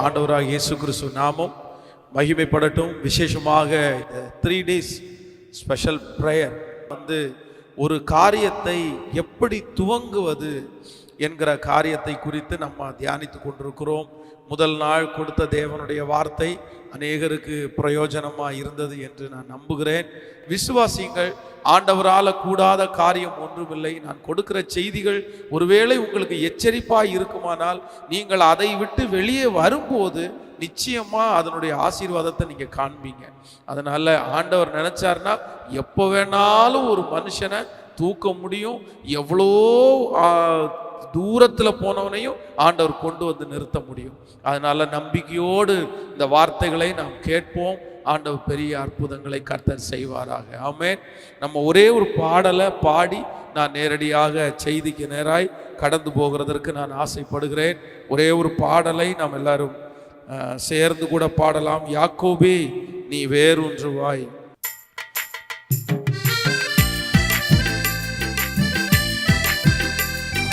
ஆண்டவராக இயேசு கிறிஸ்து நாமம் மகிமைப்படட்டும். விசேஷமாக 3 days ஸ்பெஷல் ப்ரேயர் ஒரு காரியத்தை எப்படி துவங்குவது என்கிற காரியத்தை குறித்து நம்ம தியானித்து கொண்டிருக்கிறோம். முதல் நாள் கொடுத்த தேவனுடைய வார்த்தை அநேகருக்கு பிரயோஜனமாக இருந்தது என்று நான் நம்புகிறேன். விசுவாசிங்கள், ஆண்டவரால் கூடாத காரியம் ஒன்றுமில்லை. நான் கொடுக்கிற செய்திகள் ஒருவேளை உங்களுக்கு எச்சரிப்பாக இருக்குமானால் நீங்கள் அதை விட்டு வெளியே வரும்போது நிச்சயமாக அதனுடைய ஆசீர்வாதத்தை நீங்கள் காண்பீங்க. அதனால் ஆண்டவர் நினச்சார்னா எப்போ வேணாலும் ஒரு மனுஷனை தூக்க முடியும். எவ்வளோ தூரத்தில் போனவனையும் ஆண்டவர் கொண்டு வந்து நிறுத்த முடியும். அதனால் நம்பிக்கையோடு இந்த வார்த்தைகளை நாம் கேட்போம். ஆண்டவர் பெரிய அற்புதங்களை கர்த்தர் செய்வாராக. ஆமென். நம்ம ஒரே ஒரு பாடலை பாடி நான் நேரடியாக செய்திக்கு நேராய் கடந்து போகிறதற்கு நான் ஆசைப்படுகிறேன். ஒரே ஒரு பாடலை நாம் எல்லாரும் சேர்ந்து கூட பாடலாம். யாக்கோபே நீ வேரூன்றுவாய்.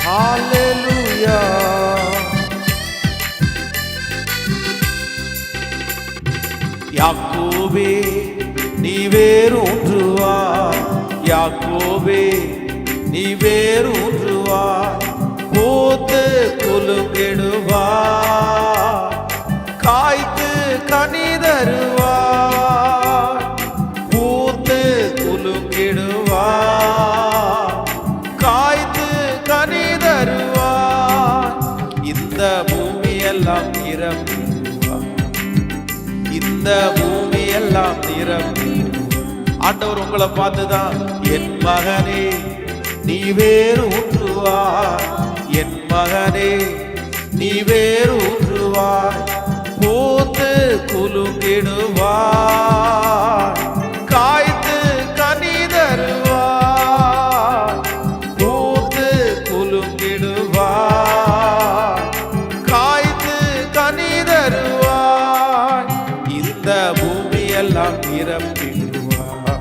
ஹல்லேலூயா. யாக்கோபே நீ வேரூன்றுவாய், யாக்கோபே நீ வேரூன்றுவாய், பூத்து குலுங்கிடுவாய், காய்த்து கனி தருவாய், பூத்து குலுங்கிடுவாய், காய்த்து கனி தருவாய், இந்த பூமியெல்லாம் நிரம்பிடுவாய், இந்த பூமியெல்லாம் நிரம்பிடுவாய். ஆண்டவர் உங்களை பார்த்துதான், என் மகனே நீ வேரூன்றுவாய், என் மகனே நீ வேரூன்றுவாய், பூத்து குலுங்கிடுவாய், காய்த்து கனி தருவாய், பூத்து குலுங்கிடுவாய், காய்த்து கனி தருவாய், இந்த பூமியெல்லாம் நிரம்பிடுவாய்,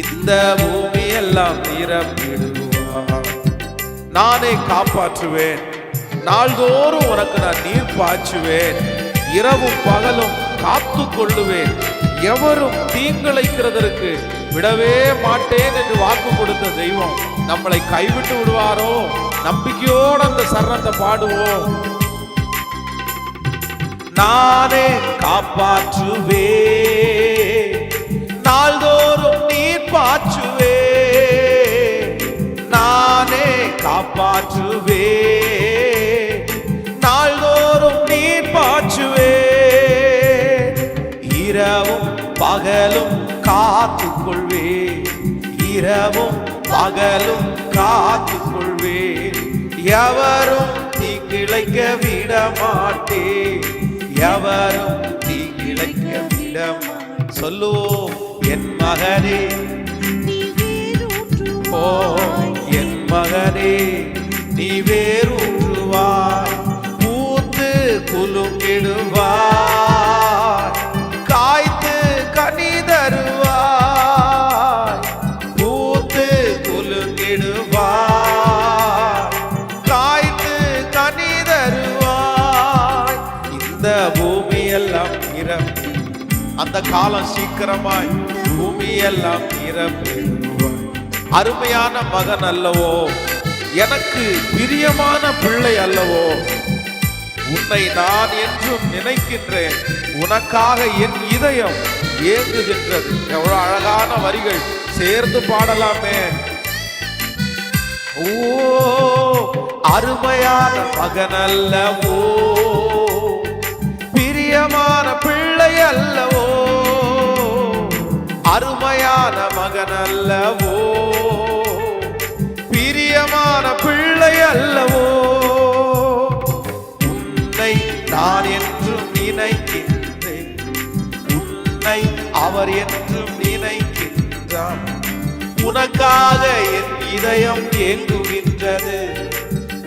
இந்த பூமியெல்லாம் நிரம்பிடுவாய். நானே காப்பாற்றுவேன், நாள்தோறும் உனக்கு நான் நீர் பாய்ச்சுவேன், இரவும் பகலும் காத்து கொள்ளுவேன், எவரும் தீங்கிழைக்கிறதற்கு விடவே மாட்டேன் என்று வாக்கு கொடுத்த தெய்வம் நம்மளை கைவிட்டு விடுவாரோ? நம்பிக்கையோடு அந்த சரணத்தை பாடுவோம். நானே காப்பாற்றுவேன், நாள்தோறும் நீர் பாய்ச்சுவேன், நானே காப்பாற்றுவேன், நாள்தோறும் நீர் பாய்ச்சுவேன், இரவும் பகலும் காத்துக் கொள்வேன், இரவும் பகலும் காத்துக் கொள்வேன், எவரும் தீங்கிழைக்க விட மாட்டேன், எவரும் தீங்கிழைக்க விட மாட்டேன். சொல்லுவோம், என் மகனே ஓ என் மகனே நீ வேரூன்றுவாய், பூத்து குலுங்கிடுவாய், காய்த்து கனி தருவாய், பூத்து குலுங்கிடுவாய், காய்த்து கனி தருவாய், இந்த பூமியெல்லாம் நிரம்பி, அந்த காலம் சீக்கிரமாய் பூமியெல்லாம் நிரம்பிடுவாய். அருமையான மகன் அல்லவோ, எனக்கு பிரியமான பிள்ளை அல்லவோ, உன்னை நான் என்றும் நினைக்கின்றேன், உனக்காக என் இதயம் ஏங்குகின்றது. எவ்வளவு அழகான வரிகள், சேர்ந்து பாடலாமே. ஓ அருமையான மகன் அல்லவோ, பிரியமான பிள்ளை அல்லவோ, அருமையான மகன் அல்லவோ, பிரியமான பிள்ளை அல்லவோ, உன்னை நான் என்றும் நினைக்கின்றேன், உன்னை அவர் என்றும் நினைக்கின்றார், உனக்காக என் இதயம் ஏங்குகின்றது,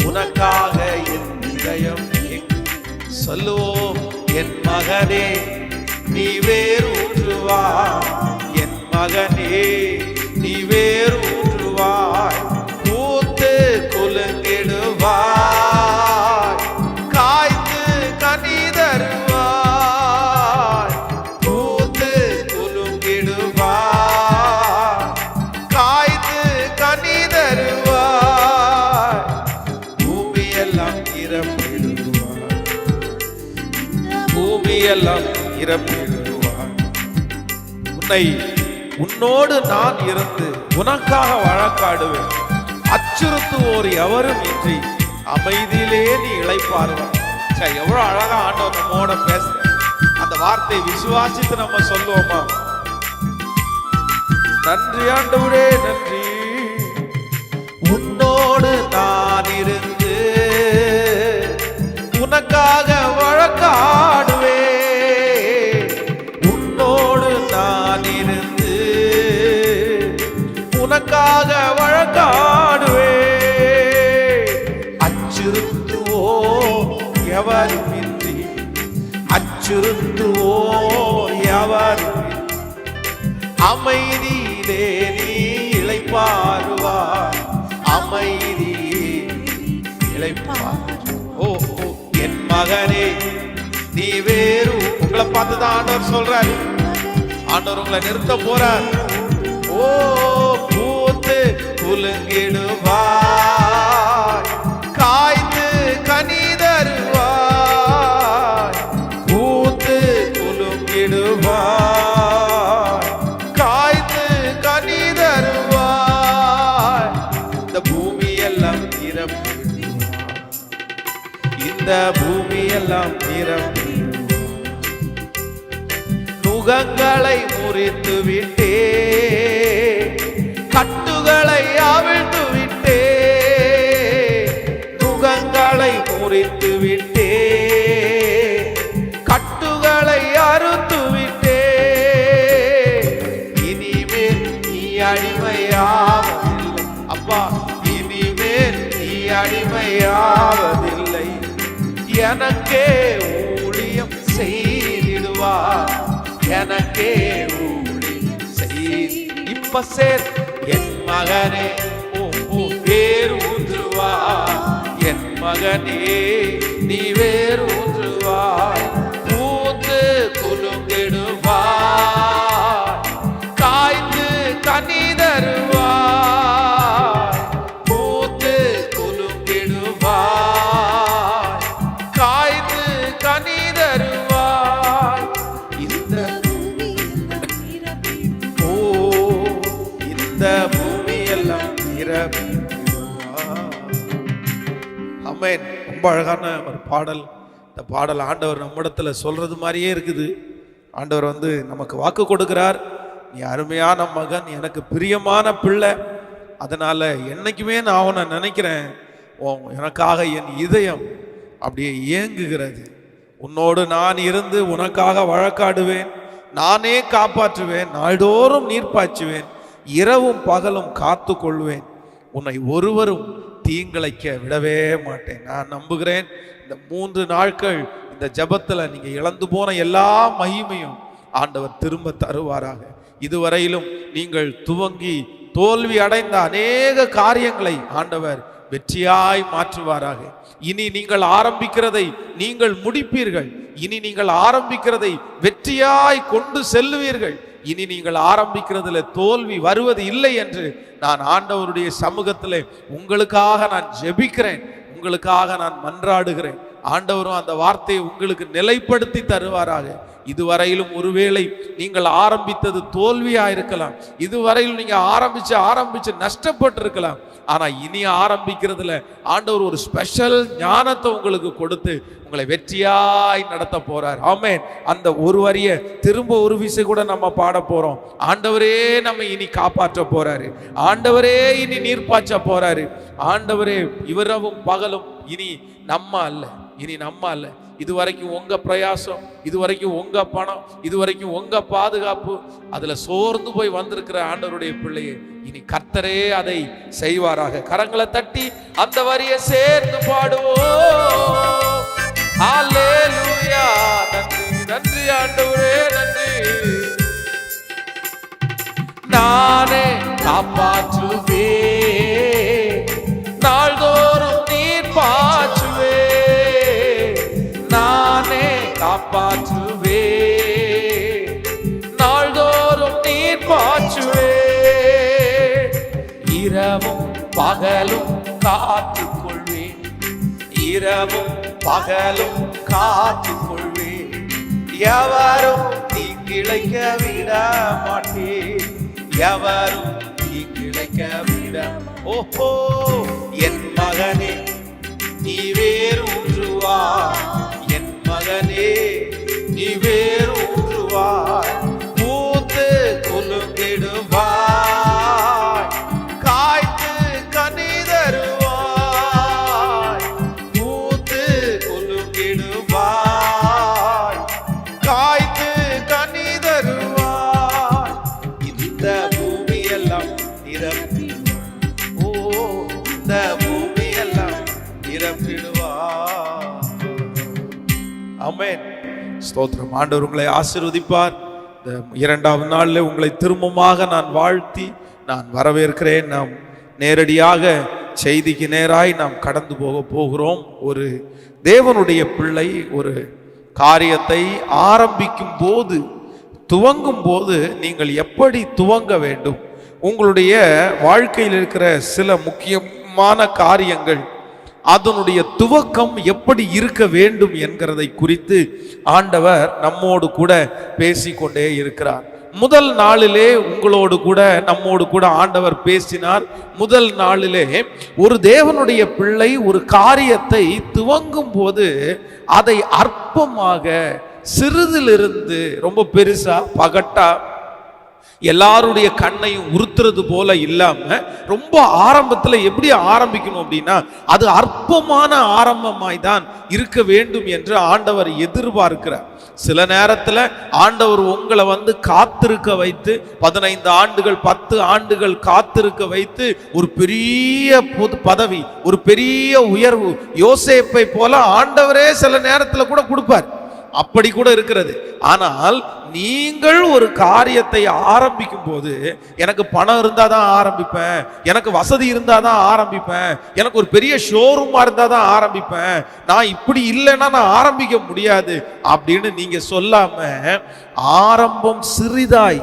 உனக்காக என் இதயம் ஏங்குகின்றது. சொல்லுவோம், என் மகனே நீ வேரூன்றுவாய், என் மகனே நீ வேரூன்றுவாய், பூத்து குலுங்கிடுவாய், காய்த்து கனி தருவாய், பூமியெல்லாம் நிரப்பிடுவார். உன்னோடு நான் இருந்து உனக்காக வழக்காடுவேன். அச்சுறுத்துவோர் எவரும் இன்றி அமைதியிலே நீ இளைப்பாறுவார். எவ்வளவு அழகா ஆண்டவர் நம்மோட பேசுற அந்த வார்த்தையை விசுவாசித்து நம்ம சொல்லுவோமா? நன்றி ஆண்டவரே, நன்றி. உன்னோடு நான் இருந்து உனக்காக வழக்காடுவே. உன்னோடு நான் இருந்து உனக்காக வழக்காடுவே. அச்சுறுத்துவோ எவருமின்றி, அச்சுறுத்துவோ எவரும் அமைதியிலே நீ இளைப்பாறுவார். அமைதியிலே இளைப்பார். ஓ என் மகனே, நீ வேறு. உங்களை பார்த்துதான் ஆண்டவர் சொல்றாரு. ஆண்டவர் உங்களை நிறுத்த போறார். ஓ பூத்து குலுங்கிடுவாய், காய்ந்து கனி தருவாய். பூத்து குலுங்கிடுவாய், காய்ந்து கனி தருவாய். இந்த பூமியெல்லாம் நிரப்பிடுவாய், இந்த பூமியெல்லாம் நிரப்பி. நுகங்களை முறித்து விட்டே, கட்டுகளை அவிழ்த்து விட்டே. நுகங்களை முறித்து விட்டே, கட்டுகளை அறுத்து விட்டே. இனிமேல் நீ அடிமையாவதில்லை அப்பா, இனிமேல் நீ அடிமையாவதில்லை. எனக்கே ஊழியம் செய்திடுவார், எனக்கே ஊழியம் செய். இப்ப சேர் என் மகனே, வேறு ஊன்றுவாய். என் மகனே, நீ வேறு ஊன்றுவாய். பூத்து குலுங்கிடுவாய், காய்ந்து கனி தருவாய். பூத்து குலுங்கிடுவாய், காய்ந்து கனி தருவாய். இந்த பூமியெல்லாம் நிரப்பிடுவார். ஆமென். ரொம்ப அழகான ஒரு பாடல். இந்த பாடல் ஆண்டவர் நம்மிடத்துல சொல்றது மாதிரியே இருக்குது. ஆண்டவர் நமக்கு வாக்கு கொடுக்கிறார். நீ அருமையான மகன், எனக்கு பிரியமான பிள்ளை. அதனால என்னைக்குமே நான் அவனை நினைக்கிறேன். எனக்காக என் இதயம் அப்படியே ஏங்குகிறது. உன்னோடு நான் இருந்து உனக்காக வழக்காடுவேன், நானே காப்பாற்றுவேன், நாள்தோறும் நீர் பாய்ச்சுவேன், இரவும் பகலும் காத்து கொள்வேன், உன்னை ஒருவரும் தீங்கிழைக்க விடவே மாட்டேன். நான் நம்புகிறேன் இந்த 3 நாட்கள் இந்த ஜெபத்துல நீங்க இழந்து போன எல்லா மகிமையும் ஆண்டவர் திரும்ப தருவாராக. இதுவரையிலும் நீங்கள் துவங்கி தோல்வி அடைந்த அநேக காரியங்களை ஆண்டவர் வெற்றியாய் மாற்றுவாராக. இனி நீங்கள் ஆரம்பிக்கிறதை நீங்கள் முடிப்பீர்கள். இனி நீங்கள் ஆரம்பிக்கிறதை வெற்றியாய் கொண்டு செல்லுவீர்கள். இனி நீங்கள் ஆரம்பிக்கிறதுல தோல்வி வருவது இல்லை என்று நான் ஆண்டவருடைய சமூகத்திலே உங்களுக்காக நான் ஜெபிக்கிறேன், உங்களுக்காக நான் மன்றாடுகிறேன். ஆண்டவரும் அந்த வார்த்தையை உங்களுக்கு நிலைப்படுத்தி தருவாராக. இதுவரையிலும் ஒருவேளை நீங்கள் ஆரம்பித்தது தோல்வியா இருக்கலாம், இதுவரையிலும் நீங்க ஆரம்பிச்சு நஷ்டப்பட்டு இருக்கலாம். ஆனா இனி ஆரம்பிக்கிறதுல ஆண்டவர் ஒரு ஸ்பெஷல் ஞானத்தை உங்களுக்கு கொடுத்து உங்களை வெற்றியாய் நடத்த போறார். ஆமென். அந்த ஒரு வரிய திரும்ப ஒரு விசை கூட நம்ம பாட போறோம். ஆண்டவரே நம்ம இனி காப்பாற்ற போறாரு, ஆண்டவரே இனி நீர் பாய்ச்ச போறாரு. ஆண்டவரே இரவும் பகலும் இனி நம்ம அல்ல, இனி நம்ம அல்ல. இதுவரைக்கும் உங்க பிரயாசம், இதுவரைக்கும் உங்க பணம், இதுவரைக்கும் உங்க பாதுகாப்பு, அதுல சோர்ந்து போய் வந்திருக்கிற ஆண்டவருடைய பிள்ளையை இனி கர்த்தரே அதை செய்வாராக. கரங்களை தட்டி அந்த வரியை சேர்ந்து பாடுவோம். ஹல்லேலூயா. நன்றி நன்றி ஆண்டவரே, நன்றி. நானே காப்பாற்றுவே, நாள்தோறும் நீர் பாய்ச்சுவே. நானே காப்பாற்றுவே, நாள்தோறும் நீர் பாய்ச்சுவே. இரவும் பகலும் காத்துக் கொள்வேன், இரவும் பகலும் காத்துக் கொள்வேன். எவரும் தீங்கிழைக்க விட மாட்டேன், எவரும் தீங்கிழைக்க விட. ஓஹோ, என் மகனே நீ வேரூன்றுவாய், என் மகனே நீ வேரூன்றுவாய், பூத்து குலுங்கிடுவாய், காய்த்து கனி தருவாய், பூத்து குலுங்கிடுவாய், காய்த்து கனி தருவாய். இந்த பூமியெல்லாம் நிரப்பி, ஓ இந்த பூமியெல்லாம் நிரப்பிடுவார். ஆமென். ஸ்தோத்திரம். ஆண்டவர் உங்களை ஆசீர்வதிப்பார். இந்த இரண்டாவது நாளில் உங்களை திரும்பமாக நான் வாழ்த்தி நான் வரவேற்கிறேன். நாம் நேரடியாக செய்திக்கு நேராய் நாம் கடந்து போகிறோம். ஒரு தேவனுடைய பிள்ளை ஒரு காரியத்தை ஆரம்பிக்கும் போது, துவங்கும் போது நீங்கள் எப்படி துவங்க வேண்டும், உங்களுடைய வாழ்க்கையில் இருக்கிற சில முக்கியமான காரியங்கள், அதனுடைய துவக்கம் எப்படி இருக்க வேண்டும் என்கிறதை குறித்து ஆண்டவர் நம்மோடு கூட பேசிக்கொண்டே இருக்கிறார். முதல் நாளிலே உங்களோடு கூட நம்மோடு கூட ஆண்டவர் பேசினார். முதல் நாளிலே ஒரு தேவனுடைய பிள்ளை ஒரு காரியத்தை துவங்கும் போது அதை அற்பமாக, சிறிதிலிருந்து ரொம்ப பெருசா பகட்டா எல்லாருடைய கண்ணையும் உறுத்துறது போல இல்லாம ரொம்ப ஆரம்பத்துல எப்படி ஆரம்பிக்கணும் அப்படின்னா அது அற்பமான ஆரம்பமாய் தான் இருக்க வேண்டும் என்று ஆண்டவர் எதிர்பார்க்கிறார். சில நேரத்துல ஆண்டவர் உங்களை காத்திருக்க வைத்து 15 ஆண்டுகள் 10 ஆண்டுகள் காத்திருக்க வைத்து ஒரு பெரிய பதவி, ஒரு பெரிய உயர்வு, யோசேப்பை போல ஆண்டவரே சில நேரத்துல கூட கொடுப்பார். அப்படி கூட இருக்கிறது. ஆனால் நீங்கள் ஒரு காரியத்தை ஆரம்பிக்கும் போது, எனக்கு பணம் இருந்தால் தான் ஆரம்பிப்பேன், எனக்கு வசதி இருந்தால் தான் ஆரம்பிப்பேன், எனக்கு ஒரு பெரிய ஷோரூமா இருந்தால் தான் ஆரம்பிப்பேன், நான் இப்படி இல்லைன்னா நான் ஆரம்பிக்க முடியாது அப்படின்னு நீங்க சொல்லாம ஆரம்பம் சிறிதாய்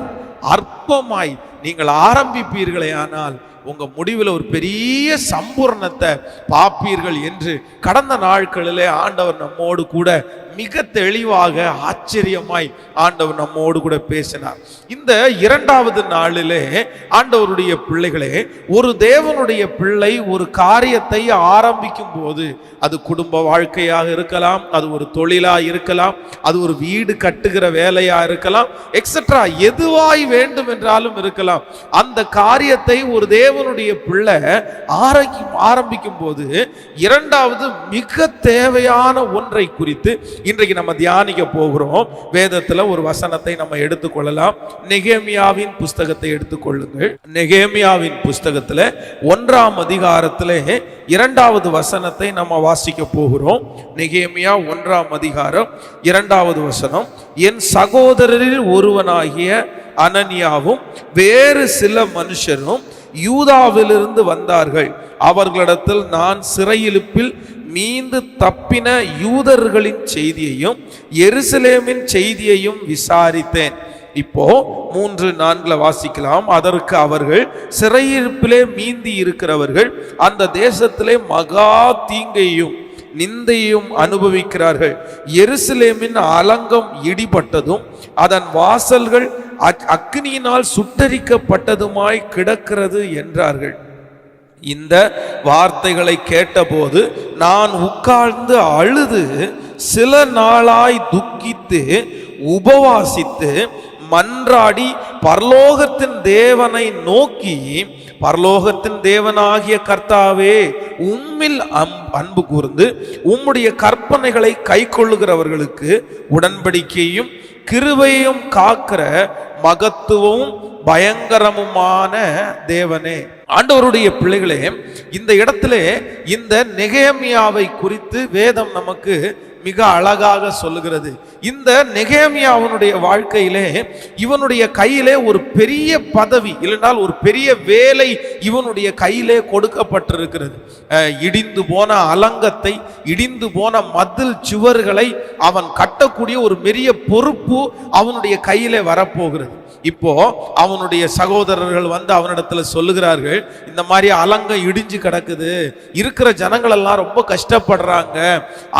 அற்பமாய் நீங்கள் ஆரம்பிப்பீர்களே ஆனால் உங்க முடிவில் ஒரு பெரிய சம்பூர்ணத்தை பார்ப்பீர்கள் என்று கடந்த நாட்களிலே ஆண்டவர் நம்மோடு கூட மிக தெளிவாக ஆச்சரியமாய் ஆண்டவர் நம்மோடு கூட பேசினார். இந்த இரண்டாவது நாளிலே ஆண்டவருடைய பிள்ளைகளே, ஒரு தேவனுடைய பிள்ளை ஒரு காரியத்தை ஆரம்பிக்கும் போது, அது குடும்ப வாழ்க்கையாக இருக்கலாம், அது ஒரு தொழிலா இருக்கலாம், அது ஒரு வீடு கட்டுகிற வேலையா இருக்கலாம், எக்ஸெட்ரா எதுவாய் வேண்டும் என்றாலும் இருக்கலாம். அந்த காரியத்தை ஒரு தேவனுடைய பிள்ளை ஆரம்பிக்கும் போது இரண்டாவது மிக தேவையான ஒன்றை குறித்து இன்றைக்கு நம்ம தியானிக்க போகிறோம். வேதத்துல ஒரு வசனத்தை நம்ம எடுத்துக்கொள்ளலாம். நெகேமியாவின் புஸ்தகத்தை எடுத்துக்கொள்ளுங்கள். நெகேமியாவின் புஸ்தகத்துல 1ஆம் அதிகாரத்திலே 2வது வசனத்தை நம்ம வாசிக்க போகிறோம். நெகேமியா 1ஆம் அதிகாரம் 2வது வசனம். என் சகோதரரில் ஒருவனாகிய அனனியாவும் வேறு சில மனுஷரும் யூதாவிலிருந்து வந்தார்கள். அவர்களிடத்தில் நான் சிறையிருப்பில் மீண்டு தப்பின யூதர்களின் செய்தியையும் எருசலேமின் செய்தியையும் விசாரித்தேன். இப்போ 3-4 வாசிக்கலாம். அதற்கு அவர்கள், சிறையிருப்பிலே மீந்தி இருக்கிறவர்கள் அந்த தேசத்திலே மகா தீங்கையும் நிந்தையும் அனுபவிக்கிறார்கள். எருசலேமின் அலங்கம் இடிபட்டதும் அதன் வாசல்கள் அக்னியினால் சுட்டரிக்கப்பட்டதுமாய் கிடக்கிறது என்றார்கள். இந்த வார்த்தைகளை கேட்டபோது நான் உட்கார்ந்து அழுது சில நாளாய் துக்கித்து உபவாசித்து மன்றாடி பரலோகத்தின் தேவனை நோக்கி, பரலோகத்தின் தேவனாகிய கர்த்தாவே, உம்மில் அன்பு கூர்ந்து உம்முடைய கற்பனைகளை கைக்கொள்ளுகிறவர்களுக்கு உடன்படிக்கையும் கிருபையும் காக்கிற மகத்துவமும் பயங்கரமுமான தேவனே. ஆண்டவருடைய பிள்ளைகளே, இந்த இடத்திலே இந்த நெகேமியாவை குறித்து வேதம் நமக்கு மிக அழகாக சொல்லுகிறது. இந்த நெகேமியாவினுடைய வாழ்க்கையிலே இவனுடைய கையிலே ஒரு பெரிய பதவி, இல்லைனால் ஒரு பெரிய வேலை இவனுடைய கையிலே கொடுக்கப்பட்டிருக்கிறது. இடிந்து போன அலங்கத்தை, இடிந்து போன மதில் சுவர்களை அவன் கட்டக்கூடிய ஒரு பெரிய பொறுப்பு அவனுடைய கையிலே வரப்போகிறது. இப்போ அவனுடைய சகோதரர்கள் அவனிடத்துல சொல்லுகிறார்கள், இந்த மாதிரி அலங்கம் இடிஞ்சு கிடக்குது, இருக்கிற ஜனங்கள் எல்லாம் ரொம்ப கஷ்டப்படுறாங்க,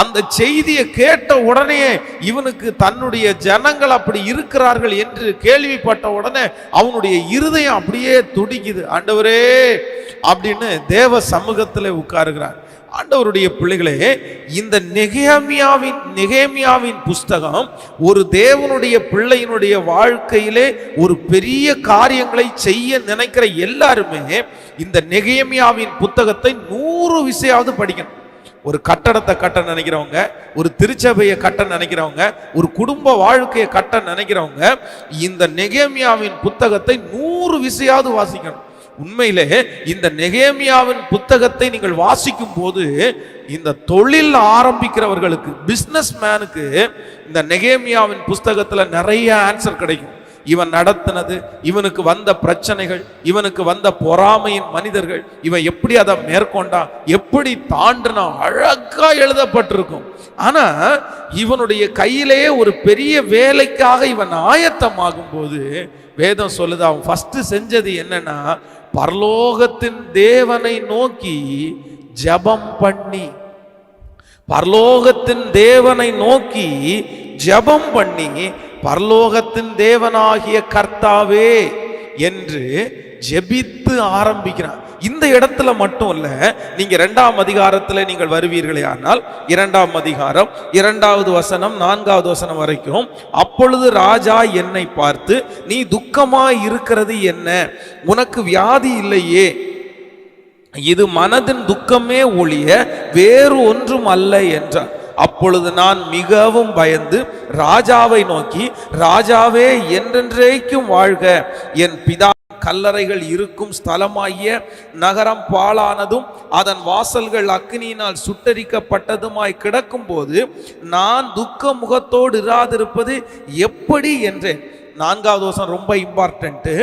அந்த செய்தி செய்தியை கேட்ட உடனே இவனுக்கு தன்னுடைய ஜனங்கள் அப்படி இருக்கிறார்கள் என்று கேள்விப்பட்ட உடனே அவனுடைய இருதயம் அப்படியே துடிக்குது. ஆண்டவரே அப்படின்னு தேவ சமூகத்தில் உட்காருகிறார். ஆண்டவருடைய பிள்ளைகளே, இந்த நெகேமியாவின் புஸ்தகம் ஒரு தேவனுடைய பிள்ளையினுடைய வாழ்க்கையிலே ஒரு பெரிய காரியங்களை செய்ய நினைக்கிற எல்லாருமே இந்த நெகேமியாவின் புத்தகத்தை 100 விசையாவது படிக்கணும். ஒரு கட்டடத்தை கட்ட நினைக்கிறவங்க, ஒரு திருச்சபையை கட்ட நினைக்கிறவங்க, ஒரு குடும்ப வாழ்க்கையை கட்ட நினைக்கிறவங்க இந்த நெகேமியாவின் புத்தகத்தை 100 விசையாவது வாசிக்கணும். உண்மையிலே இந்த நெகேமியாவின் புத்தகத்தை நீங்கள் வாசிக்கும் போது இந்த தொழில் ஆரம்பிக்கிறவர்களுக்கு, பிசினஸ் மேனுக்கு இந்த நெகேமியாவின் புஸ்தகத்துல நிறைய ஆன்சர் கிடைக்கும். இவன் நடத்தினது, இவனுக்கு வந்த பிரச்சனைகள், இவனுக்கு வந்த பொறாமையின் மனிதர்கள், இவன் எப்படி அதை மேற்கொண்டான், எப்படி தாண்டினா, அழகா எழுதப்பட்டிருக்கும். ஆனா இவனுடைய கையிலேயே ஒரு பெரிய வேலைக்காக இவன் ஆயத்தமாகும் போது வேதம் சொல்லுது, அவன் ஃபர்ஸ்ட் செஞ்சது என்னன்னா, பரலோகத்தின் தேவனை நோக்கி ஜெபம் பண்ணி, பரலோகத்தின் தேவனை நோக்கி ஜெபம் பண்ணி, பரலோகத்தின் தேவனாகிய கர்த்தாவே என்று ஜெபித்து ஆரம்பிக்கிறான். இந்த இடத்துல மட்டும் இல்ல, நீங்க 2ஆம் அதிகாரத்துல நீங்கள் வருவீர்களே ஆனால் 2ஆம் அதிகாரம் 2வது வசனம் 4வது வசனம் வரைக்கும், அப்பொழுது ராஜா என்னை பார்த்து, நீ துக்கமாய் இருக்கிறது என்ன? உனக்கு வியாதி இல்லையே, இது மனதின் துக்கமே ஒழிய வேறு ஒன்றும் அல்ல என்றார். அப்பொழுது நான் மிகவும் பயந்து ராஜாவை நோக்கி, ராஜாவே, என்றென்றைக்கும் வாழ்க, என் பிதா கல்லறைகள் இருக்கும் ஸ்தலமாகிய நகரம் பாழானதும் அதன் வாசல்கள் அக்கினியினால் சுட்டரிக்கப்பட்டதுமாய் கிடக்கும் போது நான் துக்க முகத்தோடு இராதிருப்பது எப்படி என்றேன். 4வது வசனம் ரொம்ப இம்பார்ட்டன்ட்.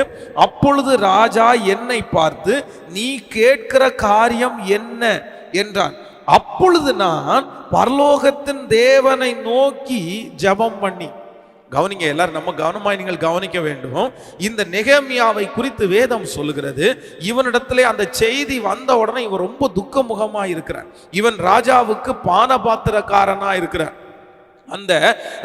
அப்பொழுது ராஜா என்னை பார்த்து, நீ கேட்கிற காரியம் என்ன என்றான். அப்பொழுது நான் பரலோகத்தின் தேவனை நோக்கி ஜெபம் பண்ணி, கவனிங்க எல்லாரும், நம்ம கவனமாய் நீங்கள் கவனிக்க வேண்டும். இந்த நெகேமியாவை குறித்து வேதம் சொல்லுகிறது, இவனிடத்திலே அந்த செய்தி வந்த உடனே இவன் ரொம்ப துக்கமுகமா இருக்கிறான். இவன் ராஜாவுக்கு பானபாத்திரக்காரனா இருக்கிறான். அந்த